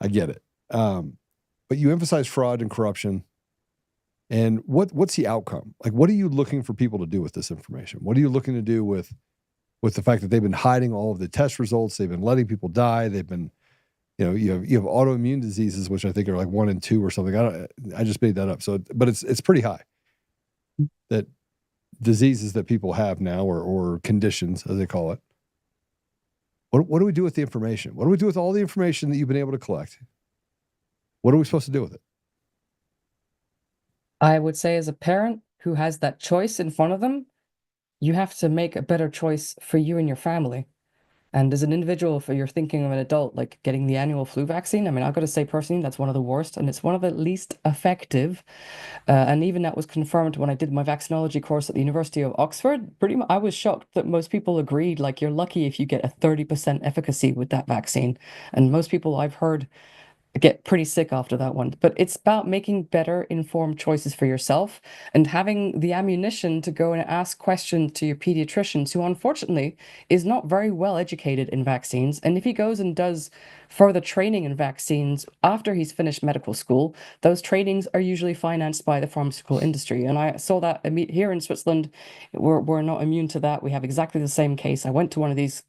I get it. But you emphasize fraud and corruption. And what's the outcome? Like, what are you looking for people to do with this information? What are you looking to do with with the fact that they've been hiding all of the test results. They've been letting people die. They've been, you have autoimmune diseases, which I think are like 1 and 2 or something. I just made that up. So, but it's pretty high, that diseases that people have now, or conditions as they call it. What do we do with the information? What do we do with all the information that you've been able to collect? What are we supposed to do with it? I would say, as a parent who has that choice in front of them, you have to make a better choice for you and your family. And as an individual, if you're thinking of an adult, like getting the annual flu vaccine, I mean, I've got to say personally, that's one of the worst, and it's one of the least effective. And even that was confirmed when I did my vaccinology course at the University of Oxford. Pretty much, I was shocked that most people agreed, like, you're lucky if you get a 30% efficacy with that vaccine. And most people I've heard get pretty sick after that one. But it's about making better informed choices for yourself and having the ammunition to go and ask questions to your pediatricians, who unfortunately is not very well educated in vaccines. And if he goes and does further training in vaccines after he's finished medical school, those trainings are usually financed by the pharmaceutical industry. And I saw that here in Switzerland. We're not immune to that. We have exactly the same case. I went to one of these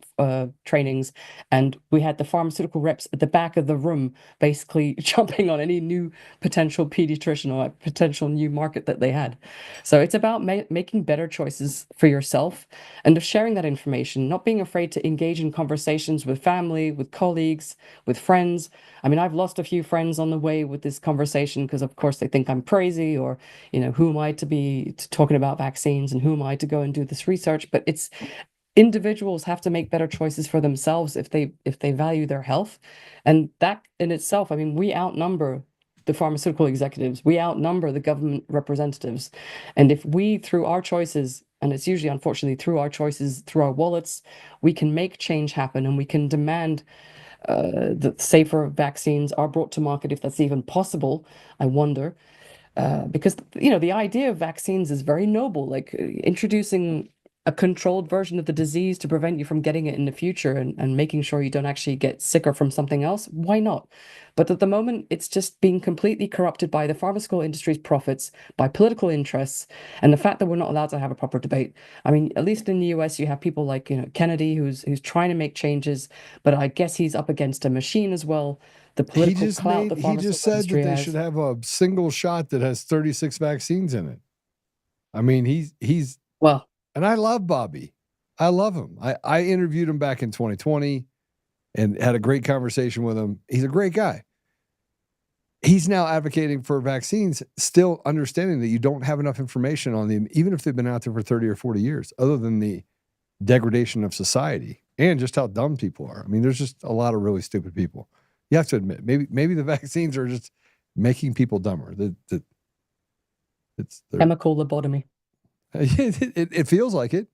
trainings, and we had the pharmaceutical reps at the back of the room basically jumping on any new potential pediatrician or potential new market that they had. So it's about making better choices for yourself and of sharing that information, not being afraid to engage in conversations with family, with colleagues, with friends. I mean, I've lost a few friends on the way with this conversation because, of course, they think I'm crazy, or, who am I to be talking about vaccines, and who am I to go and do this research? But it's individuals have to make better choices for themselves if they value their health. And that in itself, I mean, we outnumber the pharmaceutical executives, we outnumber the government representatives. And if we, through our choices, and it's usually unfortunately through our choices, through our wallets, we can make change happen, and we can demand that safer vaccines are brought to market, if that's even possible. I wonder, because the idea of vaccines is very noble, like introducing a controlled version of the disease to prevent you from getting it in the future, and making sure you don't actually get sicker from something else. Why not? But at the moment, it's just being completely corrupted by the pharmaceutical industry's profits, by political interests, and the fact that we're not allowed to have a proper debate. I mean, at least in the US, you have people like Kennedy, who's trying to make changes, but I guess he's up against a machine as well. The political clout the He just pharmaceutical said that industry they has. should have a single shot that has 36 vaccines in it. I mean, he's Well, and I love Bobby. I love him. I interviewed him back in 2020 and had a great conversation with him. He's a great guy. He's now advocating for vaccines, still understanding that you don't have enough information on them, even if they've been out there for 30 or 40 years, other than the degradation of society and just how dumb people are. I mean, there's just a lot of really stupid people. You have to admit, maybe the vaccines are just making people dumber. It's chemical lobotomy. It feels like it.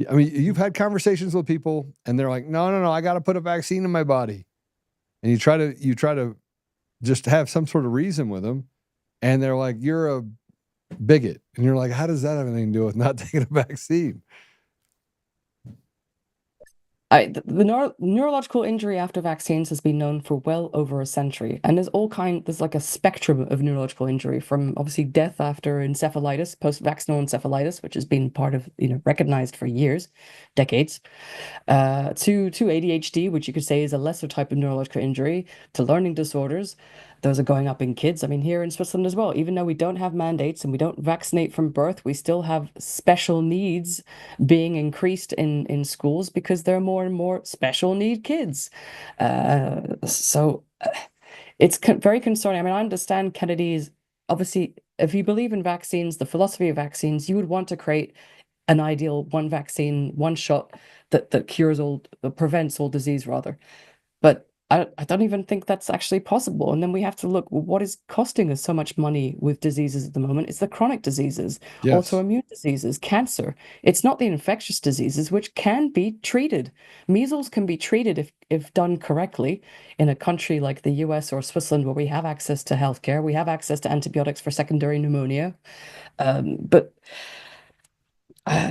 I mean, you've had conversations with people, and they're like, "No, I got to put a vaccine in my body," and you try to just have some sort of reason with them, and they're like, "You're a bigot," and you're like, "How does that have anything to do with not taking a vaccine?" The neurological injury after vaccines has been known for well over a century, and there's like a spectrum of neurological injury, from obviously death after encephalitis, post-vaccinal encephalitis, which has been part of, recognized for years, decades, to ADHD, which you could say is a lesser type of neurological injury, to learning disorders. Those are going up in kids. I mean, here in Switzerland as well, even though we don't have mandates and we don't vaccinate from birth, we still have special needs being increased in schools because there are more and more special need kids. So it's very concerning. I mean, I understand Kennedy's, obviously, if you believe in vaccines, the philosophy of vaccines, you would want to create an ideal one vaccine, one shot that cures all, prevents all disease rather. But I don't even think that's actually possible. And then we have to look, well, what is costing us so much money with diseases at the moment? It's the chronic diseases, Yes. autoimmune diseases, cancer. It's not the infectious diseases, which can be treated. Measles can be treated if done correctly in a country like the US or Switzerland, where we have access to healthcare, we have access to antibiotics for secondary pneumonia. But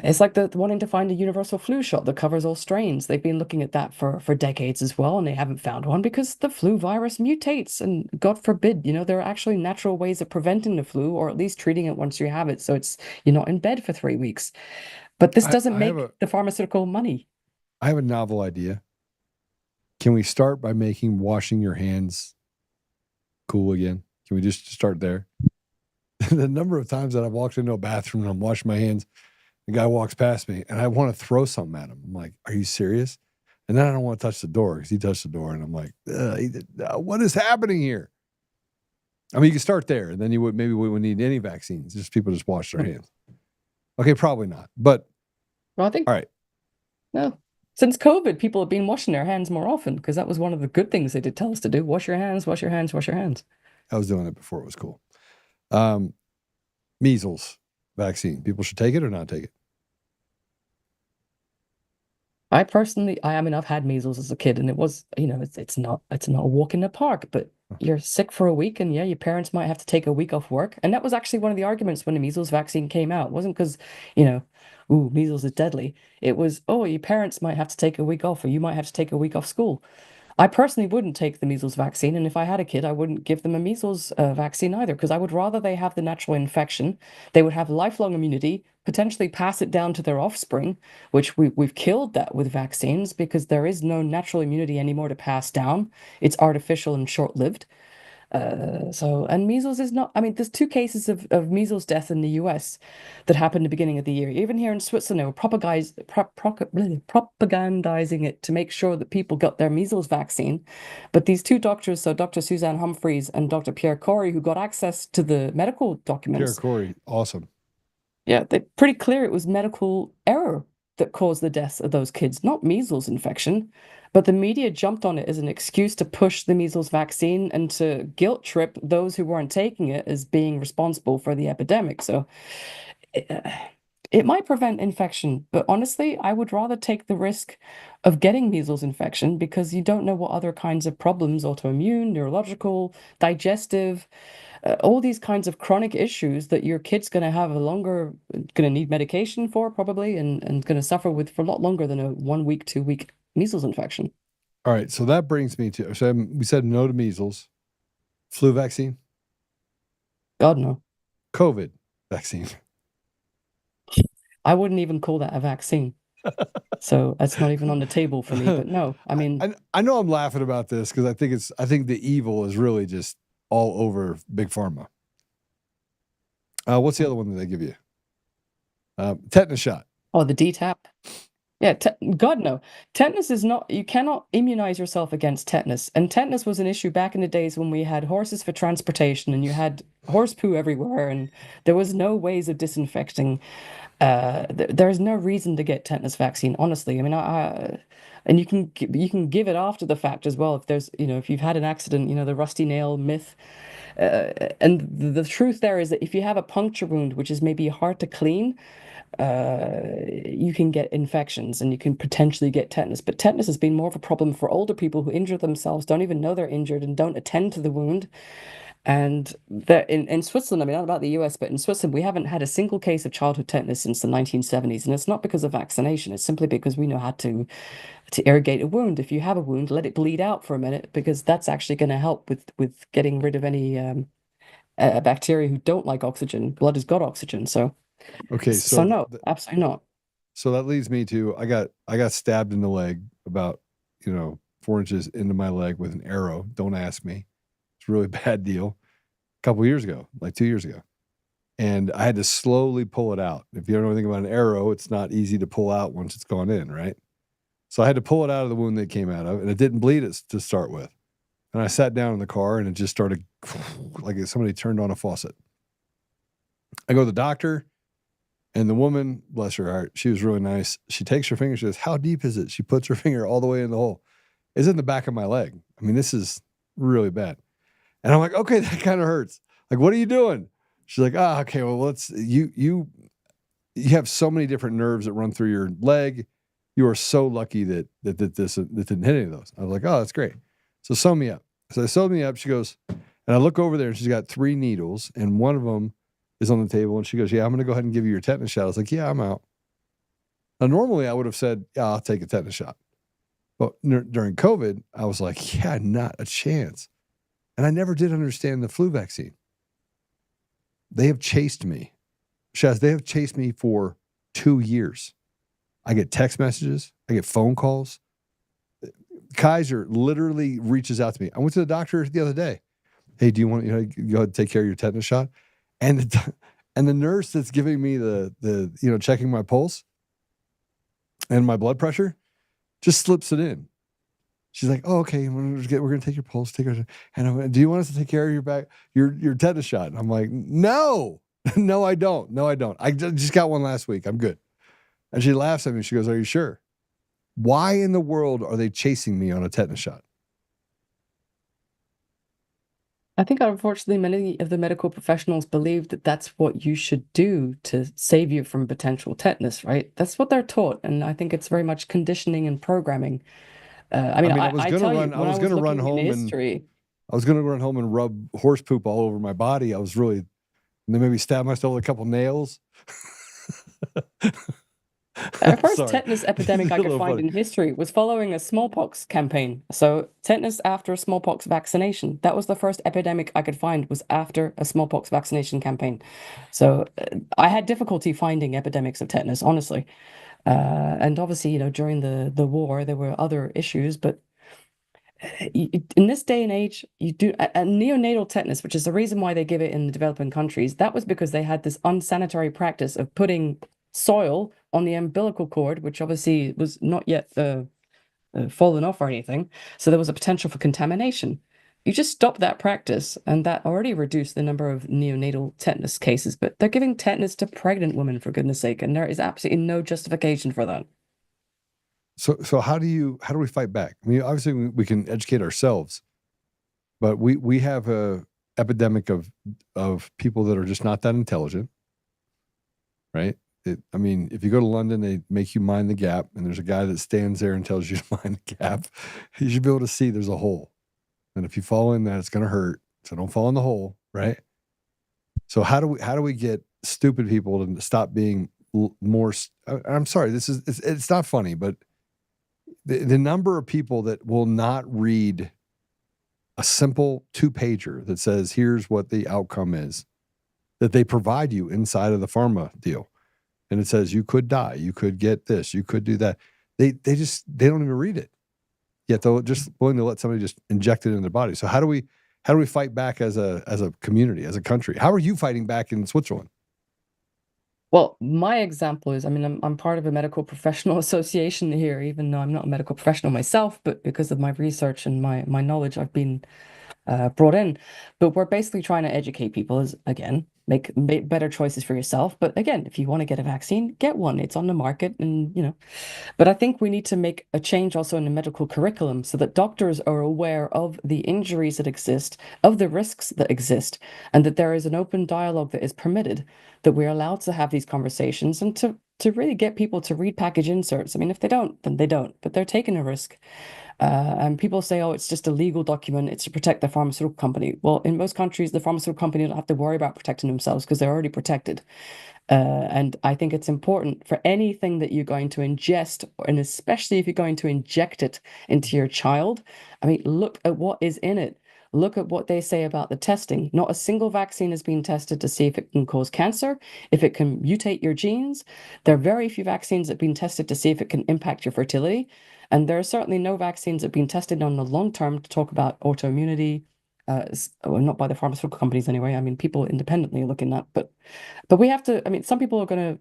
it's like the wanting to find a universal flu shot that covers all strains. They've been looking at that for decades as well, and they haven't found one because the flu virus mutates. And God forbid, there are actually natural ways of preventing the flu, or at least treating it once you have it, so you're not in bed for 3 weeks. But this doesn't make the pharmaceutical money. I have a novel idea. Can we start by making washing your hands cool again? Can we just start there? The number of times that I've walked into a bathroom and I'm washing my hands, the guy walks past me and I want to throw something at him. I'm like, are you serious? And then I don't want to touch the door because he touched the door and I'm like, what is happening here? I mean, you can start there and then we wouldn't need any vaccines. Just people just wash their hands. Okay, probably not. But well, I think, all right. No. Since COVID, people have been washing their hands more often because that was one of the good things they did tell us to do. Wash your hands, wash your hands, wash your hands. I was doing it before it was cool. Measles vaccine. People should take it or not take it? I personally, I've had measles as a kid and it was, it's not a walk in the park, but you're sick for a week and yeah, your parents might have to take a week off work. And that was actually one of the arguments when the measles vaccine came out. It wasn't because, measles is deadly. It was, your parents might have to take a week off or you might have to take a week off school. I personally wouldn't take the measles vaccine. And if I had a kid, I wouldn't give them a measles vaccine either, because I would rather they have the natural infection. They would have lifelong immunity, potentially pass it down to their offspring, which we've killed that with vaccines because there is no natural immunity anymore to pass down. It's artificial and short-lived. And measles is not, there's 2 cases of measles death in the US that happened at the beginning of the year. Even here in Switzerland, they were propagandizing it to make sure that people got their measles vaccine. But these 2 doctors, so Dr. Suzanne Humphreys and Dr. Pierre Corey, who got access to the medical documents. Pierre Corey, awesome. Yeah, they're pretty clear it was medical error that caused the deaths of those kids, not measles infection. But the media jumped on it as an excuse to push the measles vaccine and to guilt trip those who weren't taking it as being responsible for the epidemic. So it might prevent infection, but honestly, I would rather take the risk of getting measles infection because you don't know what other kinds of problems, autoimmune, neurological, digestive, all these kinds of chronic issues that your kid's going to have going to need medication for probably, and going to suffer with for a lot longer than a 1 week, 2 week measles infection. All right. So that brings me to, we said no to measles. Flu vaccine? God, no. COVID vaccine? I wouldn't even call that a vaccine. So that's not even on the table for me, but no, I know I'm laughing about this because I think the evil is really just all over Big Pharma. What's the other one that they give you? Tetanus shot. Oh, the DTaP. Yeah, God, no. Tetanus is not, you cannot immunize yourself against tetanus. And tetanus was an issue back in the days when we had horses for transportation and you had horse poo everywhere and there was no ways of disinfecting. There's no reason to get tetanus vaccine, honestly. And you can give it after the fact as well. If there's, if you've had an accident, the rusty nail myth. And the truth there is that if you have a puncture wound, which is maybe hard to clean, you can get infections and you can potentially get tetanus. But tetanus has been more of a problem for older people who injure themselves, don't even know they're injured and don't attend to the wound. And in Switzerland, not about the US, but in Switzerland, we haven't had a single case of childhood tetanus since the 1970s. And it's not because of vaccination. It's simply because we know how to irrigate a wound. If you have a wound, let it bleed out for a minute, because that's actually going to help with getting rid of any bacteria who don't like oxygen. Blood has got oxygen. So okay, so no, absolutely not. So that leads me to I got stabbed in the leg about 4 inches into my leg with an arrow. Don't ask me. It's a really bad deal. A couple years ago, like 2 years ago, and I had to slowly pull it out. If you don't know anything about an arrow, it's not easy to pull out once it's gone in, right? So I had to pull it out of the wound that it came out of, and it didn't bleed it to start with. And I sat down in the car, and it just started like somebody turned on a faucet. I go to the doctor. And the woman, bless her heart, she was really nice. She takes her finger, she says, "How deep is it?" She puts her finger all the way in the hole. It's in the back of my leg. This is really bad. And I'm like, okay, that kind of hurts. Like, what are you doing? She's like, okay, well, you have so many different nerves that run through your leg. You are so lucky that didn't hit any of those. I was like, oh, that's great. So sew me up. So they sewed me up. She goes, and I look over there and she's got 3 needles and one of them is on the table, and she goes, "Yeah, I'm going to go ahead and give you your tetanus shot." I was like, "Yeah, I'm out." Now, normally I would have said, "Yeah, I'll take a tetanus shot." But during COVID, I was like, "Yeah, not a chance." And I never did understand the flu vaccine. They have chased me. Shaz, they have chased me for 2 years. I get text messages. I get phone calls. Kaiser literally reaches out to me. I went to the doctor the other day. Hey, do you want to go ahead and take care of your tetanus shot? And the nurse that's giving me the checking my pulse and my blood pressure just slips it in. She's like, "Oh, okay, we're going to take your pulse, and do you want us to take care of your tetanus shot?" And I'm like, "No, no, I don't. No, I don't. I just got one last week. I'm good." And she laughs at me. She goes, "Are you sure?" Why in the world are they chasing me on a tetanus shot? I think unfortunately many of the medical professionals believe that that's what you should do to save you from potential tetanus, right? That's what they're taught, and I think it's very much conditioning and programming. I mean, I was I gonna tell you, run. I when I was was gonna run looking in home and history, I was gonna run home and rub horse poop all over my body. I was really, and then maybe stab myself with a couple nails. the first Sorry, tetanus epidemic a I could little find funny. in history was following a smallpox campaign. So tetanus after a smallpox vaccination. That was the first epidemic I could find, was after a smallpox vaccination campaign. So I had difficulty finding epidemics of tetanus, honestly. And obviously, during the war, there were other issues, but in this day and age, you do a neonatal tetanus, which is the reason why they give it in the developing countries. That was because they had this unsanitary practice of putting soil on the umbilical cord, which obviously was not yet fallen off or anything. So there was a potential for contamination. You just stop that practice, and that already reduced the number of neonatal tetanus cases. But they're giving tetanus to pregnant women, for goodness sake, and there is absolutely no justification for that. So how do we fight back? I mean, obviously we can educate ourselves, but we have a epidemic of people that are just not that intelligent, right? I mean, if you go to London, they make you mind the gap, and there's a guy that stands there and tells you to mind the gap. You should be able to see there's a hole, and if you fall in that, it's going to hurt. So don't fall in the hole, right? So how do we get stupid people to stop being more? I'm sorry, it's not funny, but the number of people that will not read a simple 2-pager that says, here's what the outcome is, that they provide you inside of the pharma deal. And it says, you could die, you could get this, you could do that. They don't even read it. Yet they're just willing to let somebody just inject it in their body. So how do we fight back as a community, as a country? How are you fighting back in Switzerland? Well, my example is, I mean, I'm part of a medical professional association here, even though I'm not a medical professional myself, but because of my research and my knowledge, I've been brought in. But we're basically trying to educate people as, again, make better choices for yourself. But again, if you want to get a vaccine, get one. It's on the market, and. But I think we need to make a change also in the medical curriculum so that doctors are aware of the injuries that exist, of the risks that exist, and that there is an open dialogue that is permitted, that we're allowed to have these conversations and to really get people to read package inserts. I mean, if they don't, then they don't, but they're taking a risk. And people say, oh, it's just a legal document. It's to protect the pharmaceutical company. Well, in most countries, the pharmaceutical company don't have to worry about protecting themselves because they're already protected. And I think it's important for anything that you're going to ingest, and especially if you're going to inject it into your child. I mean, look at what is in it. Look at what they say about the testing. Not a single vaccine has been tested to see if it can cause cancer, if it can mutate your genes. There are very few vaccines that have been tested to see if it can impact your fertility. And there are certainly no vaccines that have been tested on the long term to talk about autoimmunity. Well, not by the pharmaceutical companies anyway. I mean, people independently are looking at, but we have to, I mean, some people are going to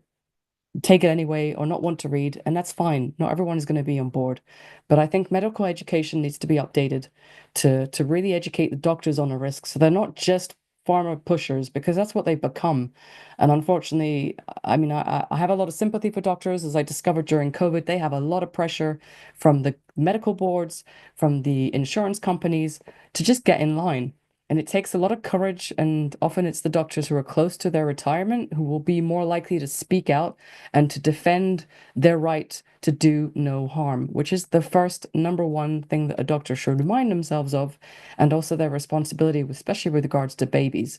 take it anyway or not want to read, and that's fine. Not everyone is going to be on board. But I think medical education needs to be updated to really educate the doctors on the risks. So they're not just pharma pushers, because that's what they've become. And unfortunately, I mean, I have a lot of sympathy for doctors. As I discovered during COVID, they have a lot of pressure from the medical boards, from the insurance companies to just get in line. And it takes a lot of courage, and often it's the doctors who are close to their retirement who will be more likely to speak out and to defend their right to do no harm, which is the first number one thing that a doctor should remind themselves of, and also their responsibility, especially with regards to babies.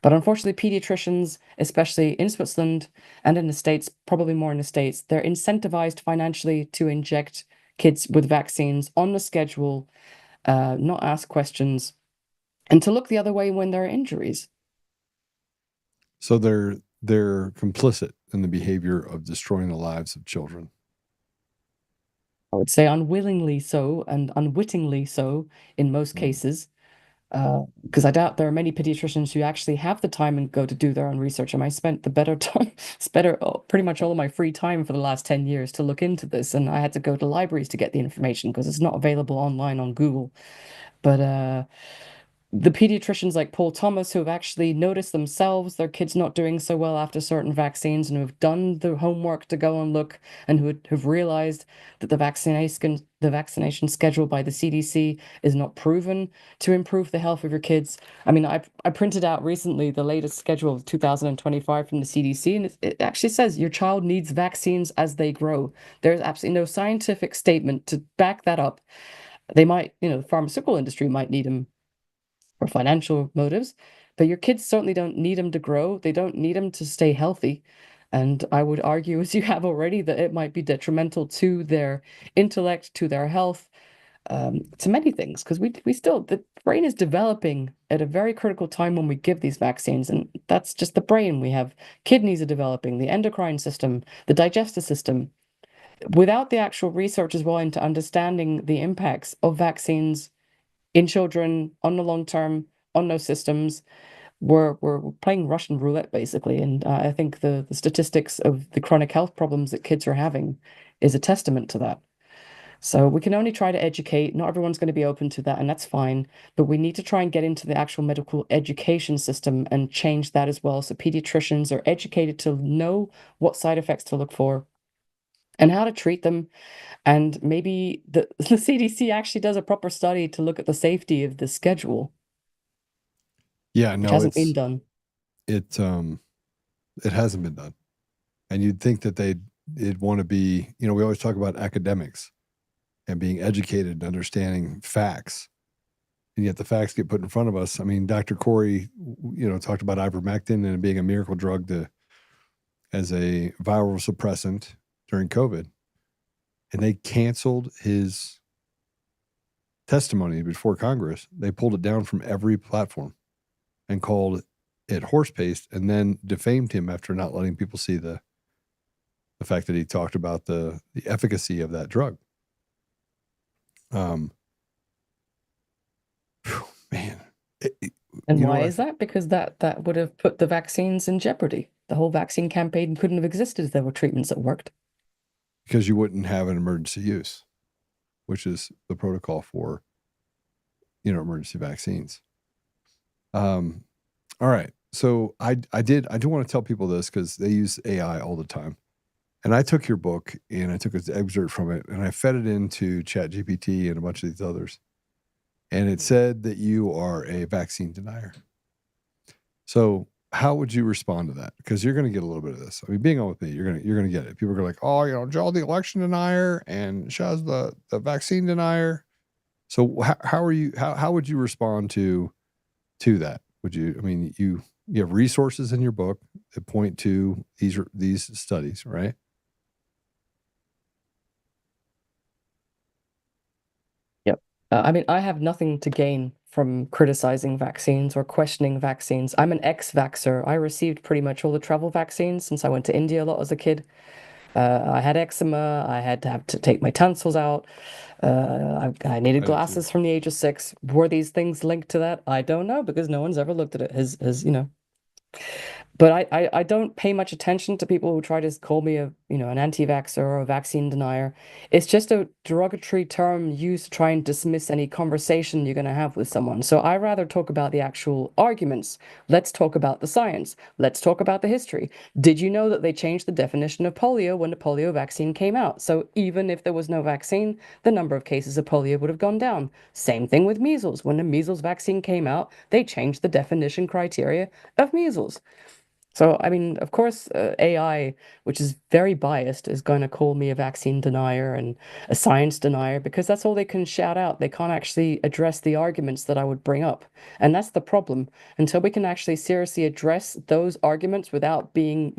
But unfortunately, pediatricians, especially in Switzerland and in the States, probably more in the States, they're incentivized financially to inject kids with vaccines on the schedule, not ask questions, and to look the other way when there are injuries. So they're complicit in the behavior of destroying the lives of children? I would say unwillingly so and unwittingly so in most cases. Because I doubt there are many pediatricians who actually have the time and go to do their own research. And I spent the better time, pretty much all of my free time for the last 10 years to look into this. And I had to go to libraries to get the information because it's not available online on Google. But the pediatricians like Paul Thomas who have actually noticed themselves their kids not doing so well after certain vaccines and who have done the homework to go and look and who have realized that the vaccination schedule by the CDC is not proven to improve the health of your kids. I mean, I printed out recently the latest schedule of 2025 from the CDC, and it actually says your child needs vaccines as they grow. There's absolutely no scientific statement to back that up. They might, the pharmaceutical industry might need them for financial motives, but your kids certainly don't need them to grow. They don't need them to stay healthy. And I would argue, as you have already, that it might be detrimental to their intellect, to their health, to many things, because we still, the brain is developing at a very critical time when we give these vaccines. And that's just the brain. We have kidneys are developing, the endocrine system, the digestive system. Without the actual research as well into understanding the impacts of vaccines in children on the long term on those systems, we're playing Russian roulette basically. And I think the statistics of the chronic health problems that kids are having is a testament to that. So we can only try to educate. Not everyone's going to be open to that, and that's fine. But we need to try and get into the actual medical education system and change that as well. So pediatricians are educated to know what side effects to look for and how to treat them. And maybe the CDC actually does a proper study to look at the safety of the schedule, Yeah, which no, hasn't been done. it hasn't been done. And you'd think that they'd want to be, we always talk about academics and being educated and understanding facts. And yet the facts get put in front of us. I mean, Dr. Corey, talked about ivermectin and it being a miracle drug as a viral suppressant during COVID. And they canceled his testimony before Congress. They pulled it down from every platform and called it horse paste, and then defamed him after not letting people see the fact that he talked about the efficacy of that drug. Man. And why is that? Because that would have put the vaccines in jeopardy. The whole vaccine campaign couldn't have existed if there were treatments that worked. Because you wouldn't have an emergency use, which is the protocol for, emergency vaccines. All right. So I do want to tell people this because they use AI all the time. And I took your book and I took an excerpt from it and I fed it into ChatGPT and a bunch of these others. And it said that you are a vaccine denier. So how would you respond to that? Because you're going to get a little bit of this. I mean, being on with me, you're going to get it. People are like, oh, Joe, the election denier, and Shaz, the vaccine denier. So how would you respond to that? Would you? I mean, you have resources in your book that point to these studies, right? Yep. I mean, I have nothing to gain from criticizing vaccines or questioning vaccines. I'm an ex-vaxxer. I received pretty much all the travel vaccines since I went to India a lot as a kid. I had eczema. I had to have to take my tonsils out. I needed glasses from the age of 6. Were these things linked to that? I don't know because no one's ever looked at it as But I don't pay much attention to people who try to call me an anti-vaxxer or a vaccine denier. It's just a derogatory term used to try and dismiss any conversation you're going to have with someone. So I rather talk about the actual arguments. Let's talk about the science. Let's talk about the history. Did you know that they changed the definition of polio when the polio vaccine came out? So even if there was no vaccine, the number of cases of polio would have gone down. Same thing with measles. When the measles vaccine came out, they changed the definition criteria of measles. So, I mean, of course, AI, which is very biased, is going to call me a vaccine denier and a science denier because that's all they can shout out. They can't actually address the arguments that I would bring up. And that's the problem. Until we can actually seriously address those arguments without being,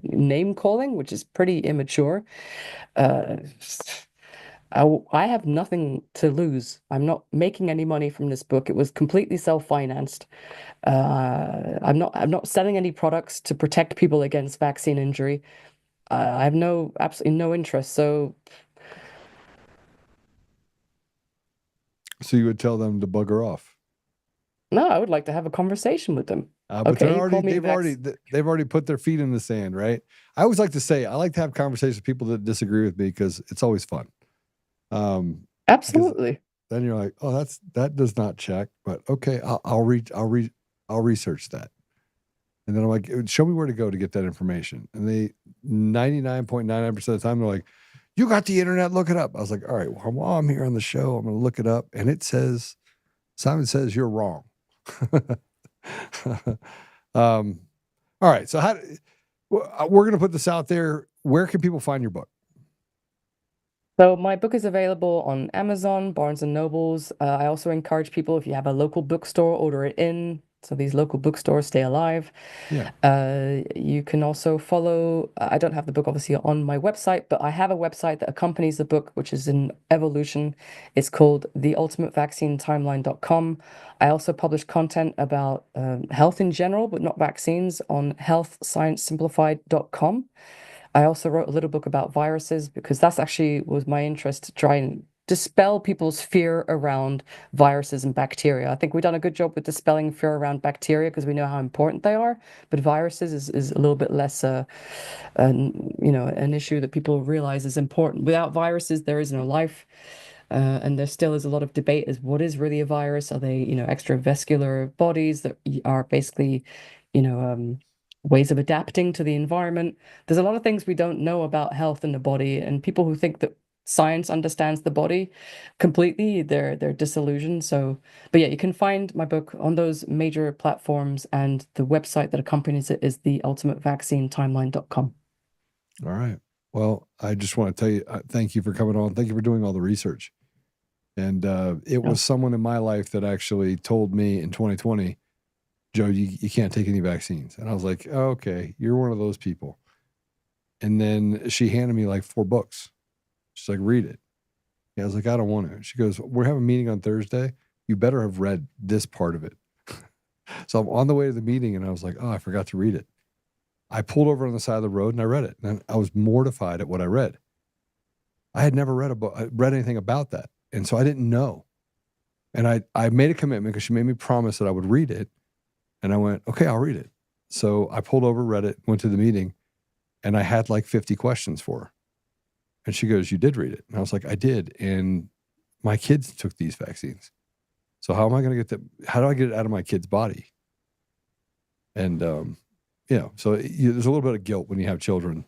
name calling, which is pretty immature, I have nothing to lose. I'm not making any money from this book. It was completely self-financed. I'm not selling any products to protect people against vaccine injury. I have absolutely no interest. So you would tell them to bugger off. no, I would like to have a conversation with them. But Okay, they've already put their feet in the sand, right? I always like to say I like to have conversations with people that disagree with me because it's always fun. Absolutely. Then you're like, oh, that does not check, but okay, I'll research that. And then I'm like, show me where to go to get that information. And they 99.99% of the time they're like, you got the internet, look it up. I was like, all right, well, while I'm here on the show, I'm going to look it up. And Simon says you're wrong. All right. So we're going to put this out there. Where can people find your book? So my book is available on Amazon, Barnes and Nobles. I also encourage people, if you have a local bookstore, order it in. So these local bookstores stay alive. Yeah. You can also follow, I don't have the book obviously on my website, but I have a website that accompanies the book, which is in evolution. It's called theultimatevaccinetimeline.com. I also publish content about health in general, but not vaccines, on healthsciencesimplified.com. I also wrote a little book about viruses because that's actually was my interest to try and dispel people's fear around viruses and bacteria. I think we've done a good job with dispelling fear around bacteria because we know how important they are, but viruses is a little bit less an issue that people realize is important. Without viruses, there is no life. And there still is a lot of debate as what is really a virus? Are they, extravascular bodies that are basically, ways of adapting to the environment? There's a lot of things we don't know about health in the body, and people who think that science understands the body completely, they're disillusioned. So, but yeah, you can find my book on those major platforms, and the website that accompanies it is theultimatevaccinetimeline.com. All right. Well, I just want to tell you, thank you for coming on. Thank you for doing all the research. And it was someone in my life that actually told me in 2020, Joe, you can't take any vaccines. And I was like, oh, okay, you're one of those people. And then she handed me like 4 books. She's like, read it. Yeah, I was like, I don't want to. She goes, we're having a meeting on Thursday. You better have read this part of it. So I'm on the way to the meeting and I was like, oh, I forgot to read it. I pulled over on the side of the road and I read it. And I was mortified at what I read. I had never read anything about that. And so I didn't know. And I made a commitment because she made me promise that I would read it. And I went, okay, I'll read it. So I pulled over, read it, went to the meeting, and I had like 50 questions for her. And she goes, you did read it? And I was like, I did. And my kids took these vaccines. So how am I going to how do I get it out of my kid's body? And, so there's a little bit of guilt when you have children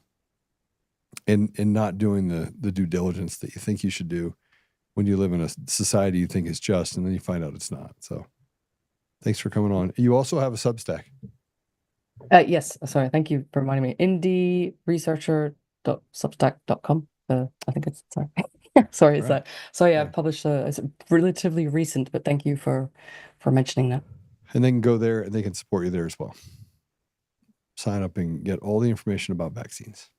and not doing the due diligence that you think you should do when you live in a society you think is just, and then you find out it's not. So thanks for coming on. You also have a Substack. Yes. Sorry. Thank you for reminding me. indieresearcher.substack.com. I think it's sorry. Sorry, it's that. So yeah, I published it's relatively recent, but thank you for mentioning that. And they can go there and they can support you there as well. Sign up and get all the information about vaccines.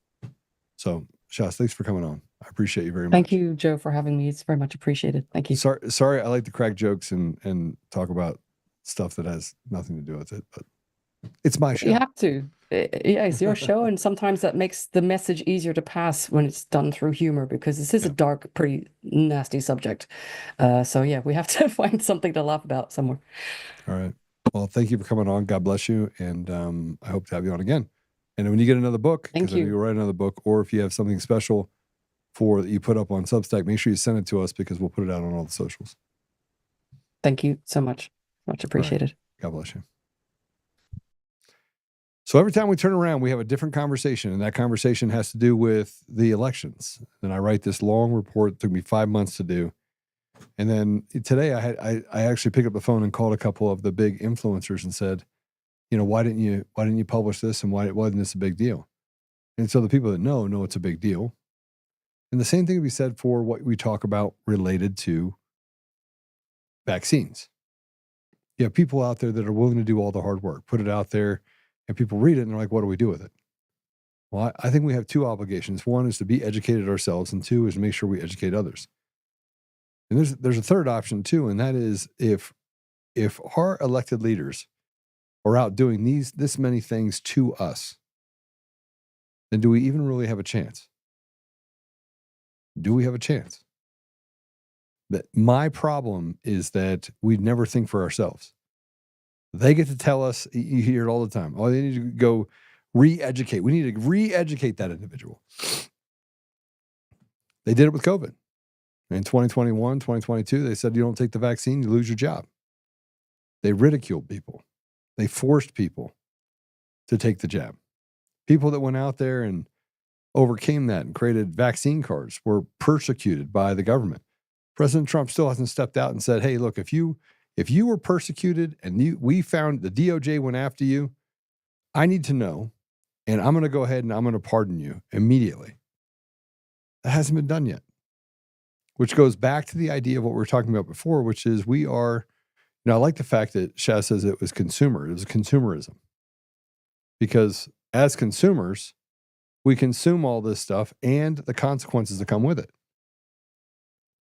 So Shaz, thanks for coming on. I appreciate you very much. Thank you, Joe, for having me. It's very much appreciated. Thank you. Sorry, I like to crack jokes and talk about stuff that has nothing to do with it, but it's my show. You have to. Yeah, it's your show, and sometimes that makes the message easier to pass when it's done through humor, because this is a dark, pretty nasty subject. So yeah, we have to find something to laugh about somewhere. All right. Well, thank you for coming on. God bless you, and I hope to have you on again. And when you get another book, because you write another book, or if you have something special that you put up on Substack, make sure you send it to us because we'll put it out on all the socials. Thank you so much. Much appreciated. Right. God bless you. So every time we turn around, we have a different conversation, and that conversation has to do with the elections. And I write this long report. It took me 5 months to do. And then today I actually picked up the phone and called a couple of the big influencers and said, why didn't you publish this, and why wasn't this a big deal? And so the people that know it's a big deal. And the same thing would be said for what we talk about related to vaccines. You have people out there that are willing to do all the hard work, put it out there, and people read it and they're like, what do we do with it? Well, I think we have 2 obligations. 1 is to be educated ourselves, and 2 is to make sure we educate others. And there's a third option too, and that is if our elected leaders are out doing this many things to us, then do we even really have a chance? Do we have a chance? That my problem is that we never think for ourselves. They get to tell us, you hear it all the time. Oh, they need to go re-educate. We need to re-educate that individual. They did it with COVID. In 2021, 2022, they said, you don't take the vaccine, you lose your job. They ridiculed people. They forced people to take the jab. People that went out there and overcame that and created vaccine cards were persecuted by the government. President Trump still hasn't stepped out and said, hey, look, if you were persecuted and we found the DOJ went after you, I need to know, and I'm going to go ahead and I'm going to pardon you immediately. That hasn't been done yet, which goes back to the idea of what we were talking about before, which is we are, I like the fact that Shaz says it was consumerism. Because as consumers, we consume all this stuff and the consequences that come with it.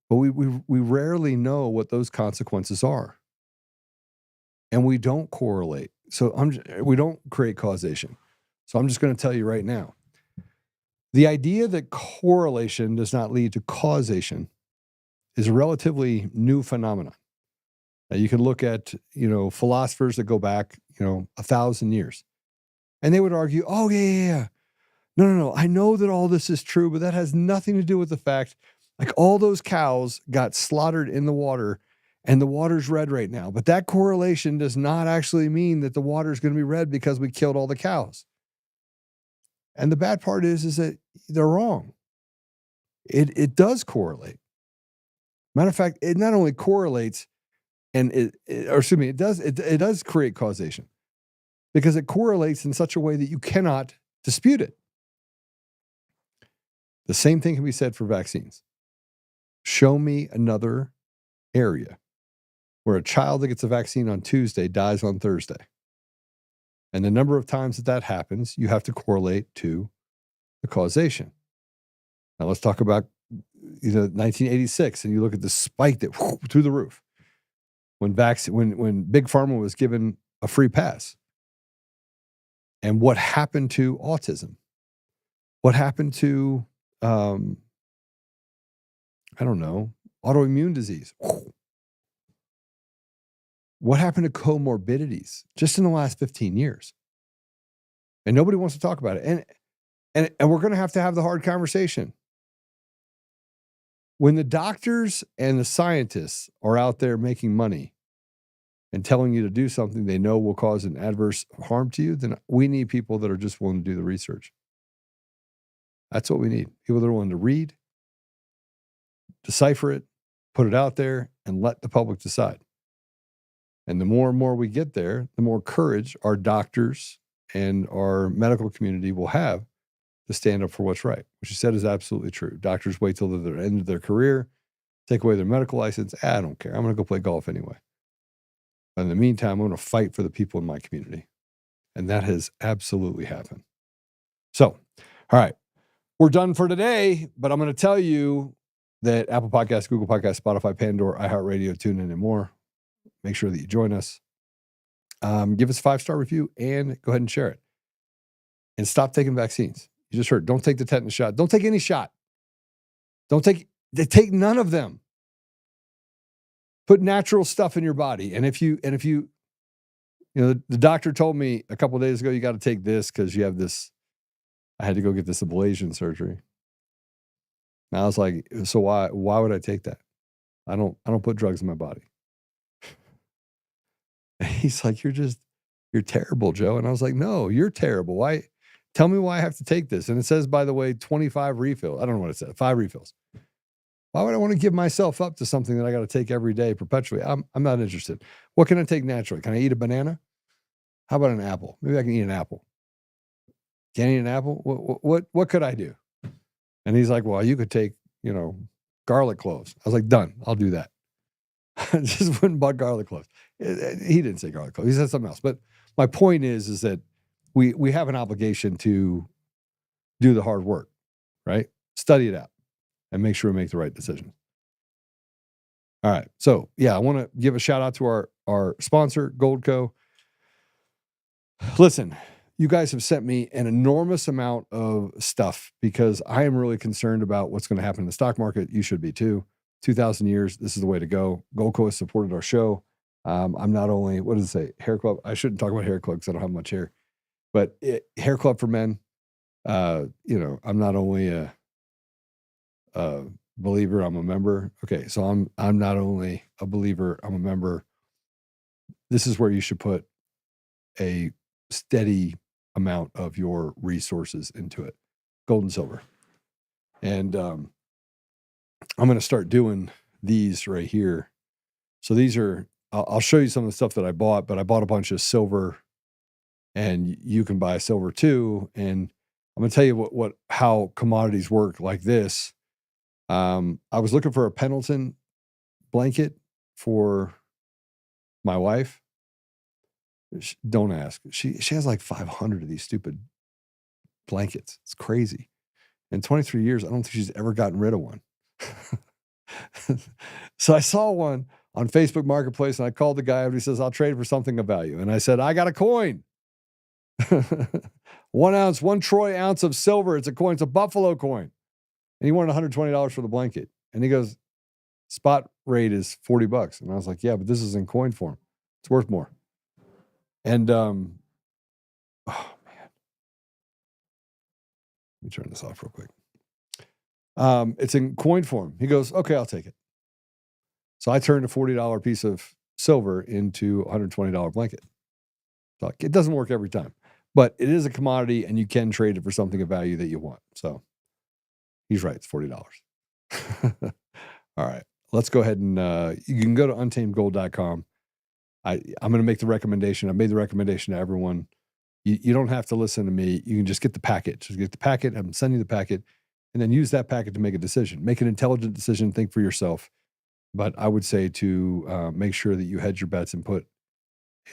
But we rarely know what those consequences are. And we don't correlate. So we don't create causation. So I'm just going to tell you right now. The idea that correlation does not lead to causation is a relatively new phenomenon. Now you can look at, philosophers that go back, 1,000 years. And they would argue, oh, yeah. No. I know that all this is true, but that has nothing to do with the fact, like all those cows got slaughtered in the water and the water's red right now. But that correlation does not actually mean that the water is going to be red because we killed all the cows. And the bad part is that they're wrong. It does correlate. Matter of fact, it not only correlates, and it does create causation because it correlates in such a way that you cannot dispute it. The same thing can be said for vaccines. Show me another area where a child that gets a vaccine on Tuesday dies on Thursday. And the number of times that happens, you have to correlate to the causation. Now let's talk about 1986, and you look at the spike that through the roof when Big Pharma was given a free pass. And what happened to autism? What happened to autoimmune disease? What happened to comorbidities just in the last 15 years? And nobody wants to talk about it. And we're going to have the hard conversation. When the doctors and the scientists are out there making money and telling you to do something they know will cause an adverse harm to you, then we need people that are just willing to do the research. That's what we need. People that are willing to read, decipher it, put it out there, and let the public decide. And the more and more we get there, the more courage our doctors and our medical community will have to stand up for what's right, which you said is absolutely true. Doctors wait till the end of their career, take away their medical license. I don't care. I'm going to go play golf anyway. But in the meantime, I'm going to fight for the people in my community. And that has absolutely happened. So, all right, we're done for today, but I'm going to tell you that Apple Podcasts, Google Podcasts, Spotify, Pandora, iHeartRadio, TuneIn, and more. Make sure that you join us. Give us a 5-star review and go ahead and share it. And stop taking vaccines. You just heard, don't take the tetanus shot. Don't take any shot. Take none of them. Put natural stuff in your body. And if you the doctor told me a couple of days ago, you got to take this because you have this. I had to go get this ablation surgery. And I was like, so why would I take that? I don't put drugs in my body. And he's like, you're terrible, Joe. And I was like, no, you're terrible. Why? Tell me why I have to take this. And it says, by the way, 25 refills. I don't know what it said. 5 refills. Why would I want to give myself up to something that I got to take every day perpetually? I'm not interested. What can I take naturally? Can I eat a banana? How about an apple? Maybe I can eat an apple. Can I eat an apple? What could I do? And he's like, well, you could take, garlic cloves. I was like, done. I'll do that. I just went and bought garlic cloves. He didn't say garlic cloves. He said something else. But my point is that we have an obligation to do the hard work, right? Study it out and make sure we make the right decision. All right. So yeah, I want to give a shout out to our sponsor, Goldco. Listen, you guys have sent me an enormous amount of stuff because I am really concerned about what's going to happen in the stock market. You should be too. 2,000 years, this is the way to go. Goldco has supported our show. I'm not only, what does it say? Hair Club. I shouldn't talk about Hair Club because I don't have much hair, but Hair Club for Men. I'm not only a believer, I'm a member. Okay, so I'm not only a believer, I'm a member. This is where you should put a steady amount of your resources into it. Gold and silver. And I'm going to start doing these right here. So these are, I'll show you some of the stuff that I bought, but I bought a bunch of silver, and you can buy silver too. And I'm going to tell you how commodities work like this. I was looking for a Pendleton blanket for my wife. Don't ask. She has like 500 of these stupid blankets. It's crazy. In 23 years, I don't think she's ever gotten rid of one. So I saw one on Facebook Marketplace, and I called the guy and he says, I'll trade for something of value. And I said, I got a coin. 1 troy ounce of silver. It's a coin. It's a buffalo coin. And he wanted $120 for the blanket. And he goes, spot rate is $40. And I was like, yeah, but this is in coin form. It's worth more. And, oh man, let me turn this off real quick. It's in coin form. He goes, okay, I'll take it. So I turned a $40 piece of silver into a $120 blanket. So it doesn't work every time, but it is a commodity and you can trade it for something of value that you want. So he's right. It's $40. All right, let's go ahead and, you can go to untamedgold.com. I'm going to make the recommendation. I made the recommendation to everyone. You don't have to listen to me. You can just get the packet. Just get the packet. I'm sending you the packet, and then use that packet to make a decision. Make an intelligent decision. Think for yourself. But I would say to make sure that you hedge your bets and put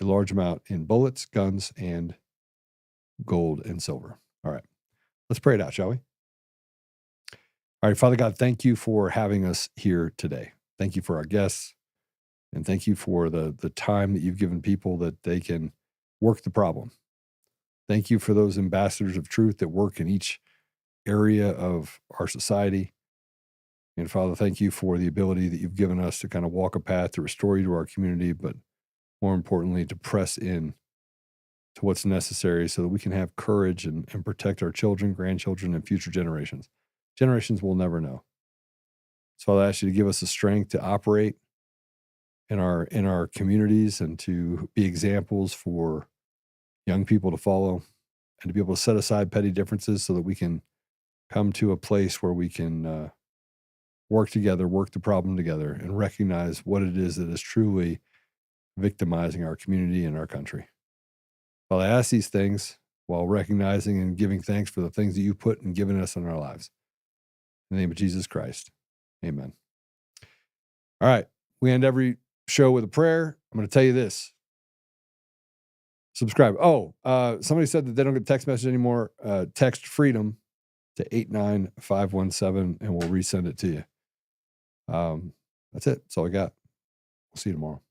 a large amount in bullets, guns, and gold and silver. All right, let's pray it out, shall we? All right, Father God, thank you for having us here today. Thank you for our guests. And thank you for the time that you've given people that they can work the problem. Thank you for those ambassadors of truth that work in each area of our society. And Father, thank you for the ability that you've given us to kind of walk a path to restore you to our community, but more importantly, to press in to what's necessary so that we can have courage and protect our children, grandchildren, and future generations. Generations we'll never know. So I'll ask you to give us the strength to operate in our communities and to be examples for young people to follow, and to be able to set aside petty differences so that we can come to a place where we can work together, work the problem together, and recognize what it is that is truly victimizing our community and our country. Well, I ask these things while recognizing and giving thanks for the things that you put and given us in our lives. In the name of Jesus Christ, amen. All right, we end every show with a prayer. I'm going to tell you this. Subscribe. Somebody said that they don't get text message anymore. Text freedom to 89517 and we'll resend it to you. That's it. That's all I got. We'll see you tomorrow.